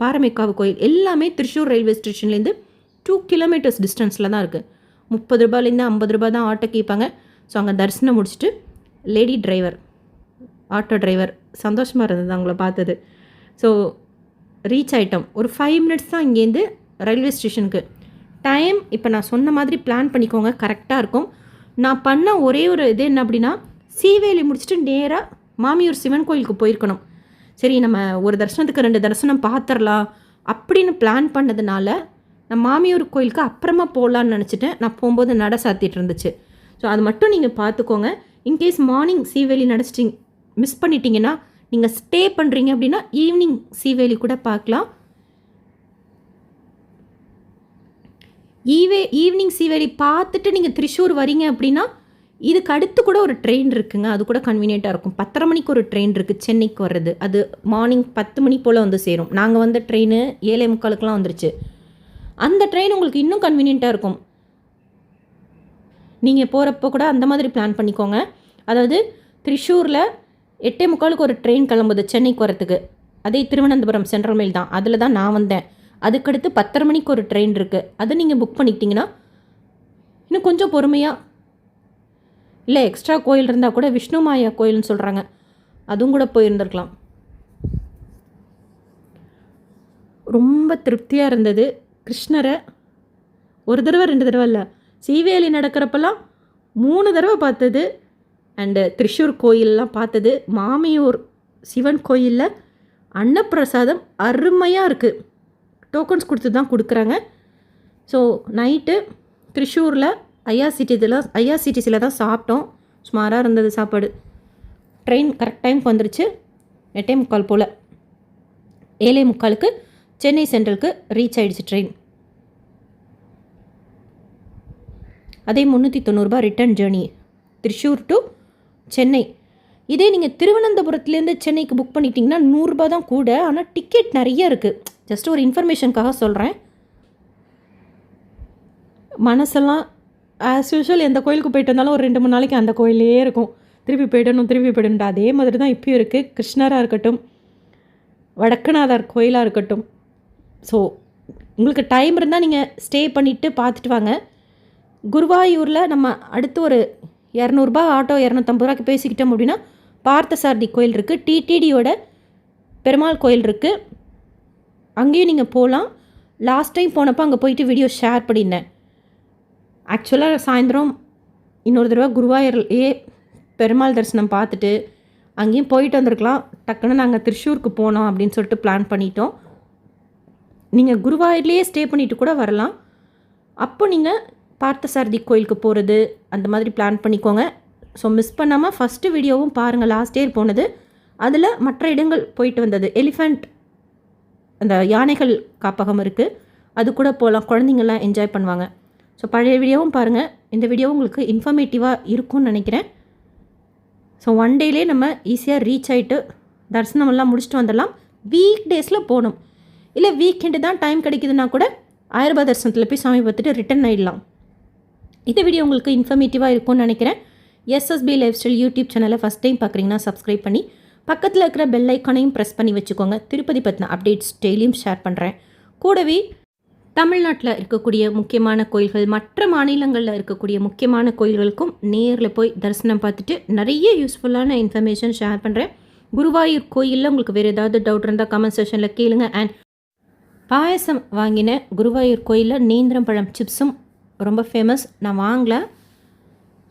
பாரமேக்காவு கோயில் எல்லாமே திருச்சூர் ரயில்வே ஸ்டேஷன்லேருந்து 2 கிலோமீட்டர்ஸ் டிஸ்டன்ஸில் தான் இருக்குது. 30 ரூபாயிலேருந்து 50 ரூபா தான் ஆட்டோ கேட்பாங்க. ஸோ அங்கே தரிசனம் முடிச்சுட்டு லேடி டிரைவர், ஆட்டோ டிரைவர் சந்தோஷமாக இருந்தது அவங்கள பார்த்தது. ஸோ ரீச் ஆகிட்டோம். ஒரு 5 மினிட்ஸ் தான் இங்கேருந்து ரயில்வே ஸ்டேஷனுக்கு. டைம் இப்போ நான் சொன்ன மாதிரி பிளான் பண்ணிக்கோங்க, கரெக்டாக இருக்கும். நான் பண்ண ஒரே ஒரு இது என்ன அப்படின்னா, சீவேலி முடிச்சுட்டு நேராக மாமியூர் சிவன் கோயிலுக்கு போயிருக்கணும். சரி, நம்ம ஒரு தரிசனத்துக்கு 2 தரிசனம் பார்த்துடலாம் அப்படின்னு பிளான் பண்ணதுனால நான் மாமியூர் கோயிலுக்கு அப்புறமா போகலான்னு நினச்சிட்டேன். நான் போகும்போது நட சாத்திட்டு இருந்துச்சு. ஸோ அது மட்டும் நீங்கள் பார்த்துக்கோங்க. இன்கேஸ் மார்னிங் சீவேலி நடிச்சிட்டிங் மிஸ் பண்ணிட்டீங்கன்னா, நீங்கள் ஸ்டே பண்ணுறீங்க அப்படின்னா ஈவினிங் சீவேலி கூட பார்க்கலாம். ஈவினிங் சீவேலி பார்த்துட்டு நீங்கள் திரிசூர் வரீங்க அப்படின்னா இதுக்கு அடுத்து கூட ஒரு ட்ரெயின் இருக்குங்க. அது கூட கன்வீனியண்ட்டாக இருக்கும். 10:30 மணிக்கு ஒரு ட்ரெயின் இருக்குது சென்னைக்கு வர்றது. அது மார்னிங் 10 மணி போல் வந்து சேரும். நாங்கள் வந்த ட்ரெயின் 7:45 வந்துருச்சு. அந்த ட்ரெயின் உங்களுக்கு இன்னும் கன்வீனியண்ட்டாக இருக்கும். நீங்கள் போகிறப்போ கூட அந்த மாதிரி பிளான் பண்ணிக்கோங்க. அதாவது திரிசூரில் 8:45 ஒரு ட்ரெயின் கிளம்புது சென்னைக்கு வரத்துக்கு. அதே திருவனந்தபுரம் சென்ட்ரல் மெயில் தான், அதில் தான் நான் வந்தேன். அதுக்கடுத்து 10:30 மணிக்கு ஒரு ட்ரெயின் இருக்குது. அதை நீங்கள் புக் பண்ணிக்கிட்டிங்கன்னா இன்னும் கொஞ்சம் பொறுமையாக, இல்லை எக்ஸ்ட்ரா கோயில் இருந்தால் கூட விஷ்ணு மாயா கோயில்னு சொல்கிறாங்க, அதுவும் கூட போயிருந்துருக்கலாம். ரொம்ப திருப்தியாக இருந்தது. கிருஷ்ணரை ஒரு தடவை 2 தடவை இல்லை, சீவேலி நடக்கிறப்பெல்லாம் 3 தடவை பார்த்தது. அண்டு திரிசூர் கோயிலெலாம் பார்த்தது. மாமியூர் சிவன் கோயிலில் அன்னப்பிரசாதம் அருமையாக இருக்குது. டோக்கன்ஸ் கொடுத்து தான் கொடுக்குறாங்க. ஸோ நைட்டு திரிசூரில் ஐஆர்சிடிசியில் தான் சாப்பிட்டோம். சுமாராக இருந்தது சாப்பாடு. ட்ரெயின் கரெக்ட் டைமுக்கு வந்துருச்சு. 8:45 போல் 7:45 சென்னை சென்ட்ரலுக்கு ரீச் ஆகிடுச்சு ட்ரெயின். அதே 390 ரூபாய் return journey Thrissur to Chennai. இதே நீங்கள் திருவனந்தபுரத்துலேருந்து சென்னைக்கு புக் பண்ணிட்டீங்கன்னா 100 ரூபாய் தான் கூட. ஆனால் டிக்கெட் நிறைய இருக்குது. ஜஸ்ட் ஒரு இன்ஃபர்மேஷனுக்காக சொல்கிறேன். மனசெல்லாம் ஆஸ் யூஷுவல் எந்த கோயிலுக்கு போயிட்டு வந்தாலும் ஒரு 2-3 நாளைக்கு அந்த கோயிலே இருக்கும். திருப்பி போயிடணும். அதே மாதிரி தான் இப்போயும் இருக்குது. கிருஷ்ணராக இருக்கட்டும், வடக்குநாதர் கோயிலாக இருக்கட்டும். ஸோ உங்களுக்கு டைம் இருந்தால் நீங்கள் ஸ்டே பண்ணிவிட்டு பார்த்துட்டு வாங்க. குருவாயூரில் நம்ம அடுத்து ஒரு 200 ஆட்டோ 250 ரூபாய்க்கு பேசிக்கிட்டோம் அப்படின்னா பார்த்தசாரதி கோயில் இருக்குது, டிடிடியோட பெருமாள் கோயில் இருக்குது, அங்கேயும் நீங்கள் போகலாம். லாஸ்ட் டைம் போனப்போ அங்கே போயிட்டு வீடியோ ஷேர் பண்ணியிருந்தேன். ஆக்சுவலாக சாயந்தரம் இன்னொரு தடவை குருவாயூர்லேயே பெருமாள் தரிசனம் பார்த்துட்டு அங்கேயும் போயிட்டு வந்திருக்கலாம். டக்குன்னு நாங்கள் திருச்சூருக்கு போனோம் அப்படின்னு சொல்லிட்டு பிளான் பண்ணிட்டோம். நீங்கள் குருவாயூர்லேயே ஸ்டே பண்ணிவிட்டு கூட வரலாம். அப்போ நீங்கள் பார்த்தசாரதி கோயிலுக்கு போகிறது அந்த மாதிரி பிளான் பண்ணிக்கோங்க. ஸோ மிஸ் பண்ணாமல் ஃபஸ்ட்டு வீடியோவும் பாருங்கள், லாஸ்ட் இயர் போனது. அதில் மற்ற இடங்கள் போயிட்டு வந்தது. எலிஃபண்ட் அந்த யானைகள் காப்பகம் இருக்குது, அது கூட போகலாம், குழந்தைங்கள்லாம் என்ஜாய் பண்ணுவாங்க. ஸோ பழைய வீடியோவும் பாருங்கள். இந்த வீடியோவும் உங்களுக்கு இன்ஃபர்மேட்டிவாக இருக்கும்னு நினைக்கிறேன். ஸோ ஒன் டேலே நம்ம ஈஸியாக ரீச் ஆகிட்டு தரிசனமெல்லாம் முடிச்சுட்டு வந்துடலாம். வீக் டேஸில் போகணும், இல்லை வீக்கெண்டு தான் டைம் கிடைக்குதுன்னா கூட 1000 ரூபாய் தரிசனத்தில் போய் சாமி பார்த்துட்டு ரிட்டன் ஆகிடலாம். இந்த வீடியோ உங்களுக்கு இன்ஃபர்மேட்டிவாக இருக்கும்னு நினைக்கிறேன். எஸ்எஸ்பி லைஃப் ஸ்டைல் யூடியூப் சேனலை ஃபஸ்ட் டைம் பார்க்குறீங்கன்னா சப்ஸ்கிரைப் பண்ணி பக்கத்தில் இருக்கிற பெல் ஐக்கானையும் ப்ரெஸ் பண்ணி வச்சுக்கோங்க. திருப்பதி பற்றின அப்டேட்ஸ் டெய்லியும் ஷேர் பண்ணுறேன். கூடவே தமிழ்நாட்டில் இருக்கக்கூடிய முக்கியமான கோயில்கள், மற்ற மாநிலங்களில் இருக்கக்கூடிய முக்கியமான கோயில்களுக்கும் நேரில் போய் தரிசனம் பார்த்துட்டு நிறைய யூஸ்ஃபுல்லான இன்ஃபர்மேஷன் ஷேர் பண்ணுறேன். குருவாயூர் கோயிலில் உங்களுக்கு வேறு ஏதாவது டவுட் இருந்தால் கமெண்ட் செக்ஷனில் கேளுங்க. அண்ட் பாயசம் வாங்கின குருவாயூர் கோயிலில் நேந்திரம் பழம் சிப்ஸும் ரொம்ப ஃபேமஸ். நான் வாங்கலை,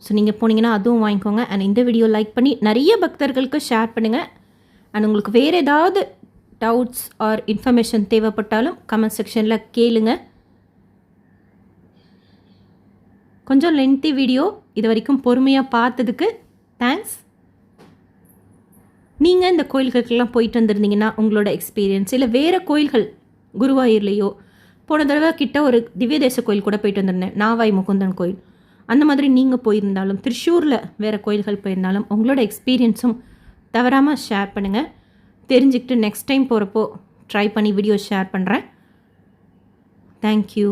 ஸோ நீங்கள் போனீங்கன்னா அதுவும் வாங்கிக்கோங்க. அண்ட் இந்த வீடியோ லைக் பண்ணி நிறைய பக்தர்களுக்கு ஷேர் பண்ணுங்கள். அண்ட் உங்களுக்கு வேறு ஏதாவது டவுட்ஸ் ஆர் இன்ஃபர்மேஷன் தேவைப்பட்டாலும் கமெண்ட் செக்ஷனில் கேளுங்க. கொஞ்சம் லென்த்தி வீடியோ, இது வரைக்கும் பொறுமையாக பார்த்ததுக்கு தேங்க்ஸ். நீங்கள் இந்த கோயில்களுக்கெல்லாம் போயிட்டு வந்திருந்தீங்கன்னா உங்களோட எக்ஸ்பீரியன்ஸ், இல்லை வேறு கோயில்கள் குருவாயூர்லேயோ, போன தடவை கிட்ட ஒரு திவ்யதேச கோயில் கூட போயிட்டு வந்திருந்தேன், நாவாய் முகுந்தன் கோயில், அந்த மாதிரி நீங்கள் போயிருந்தாலும், திருச்சூரில் வேறு கோயில்கள் போயிருந்தாலும் உங்களோட எக்ஸ்பீரியன்ஸும் தவறாமல் ஷேர் பண்ணுங்கள். தெரிஞ்சுக்கிட்டு நெக்ஸ்ட் டைம் போகிறப்போ ட்ரை பண்ணி வீடியோ ஷேர் பண்ணுறேன். தேங்க்யூ.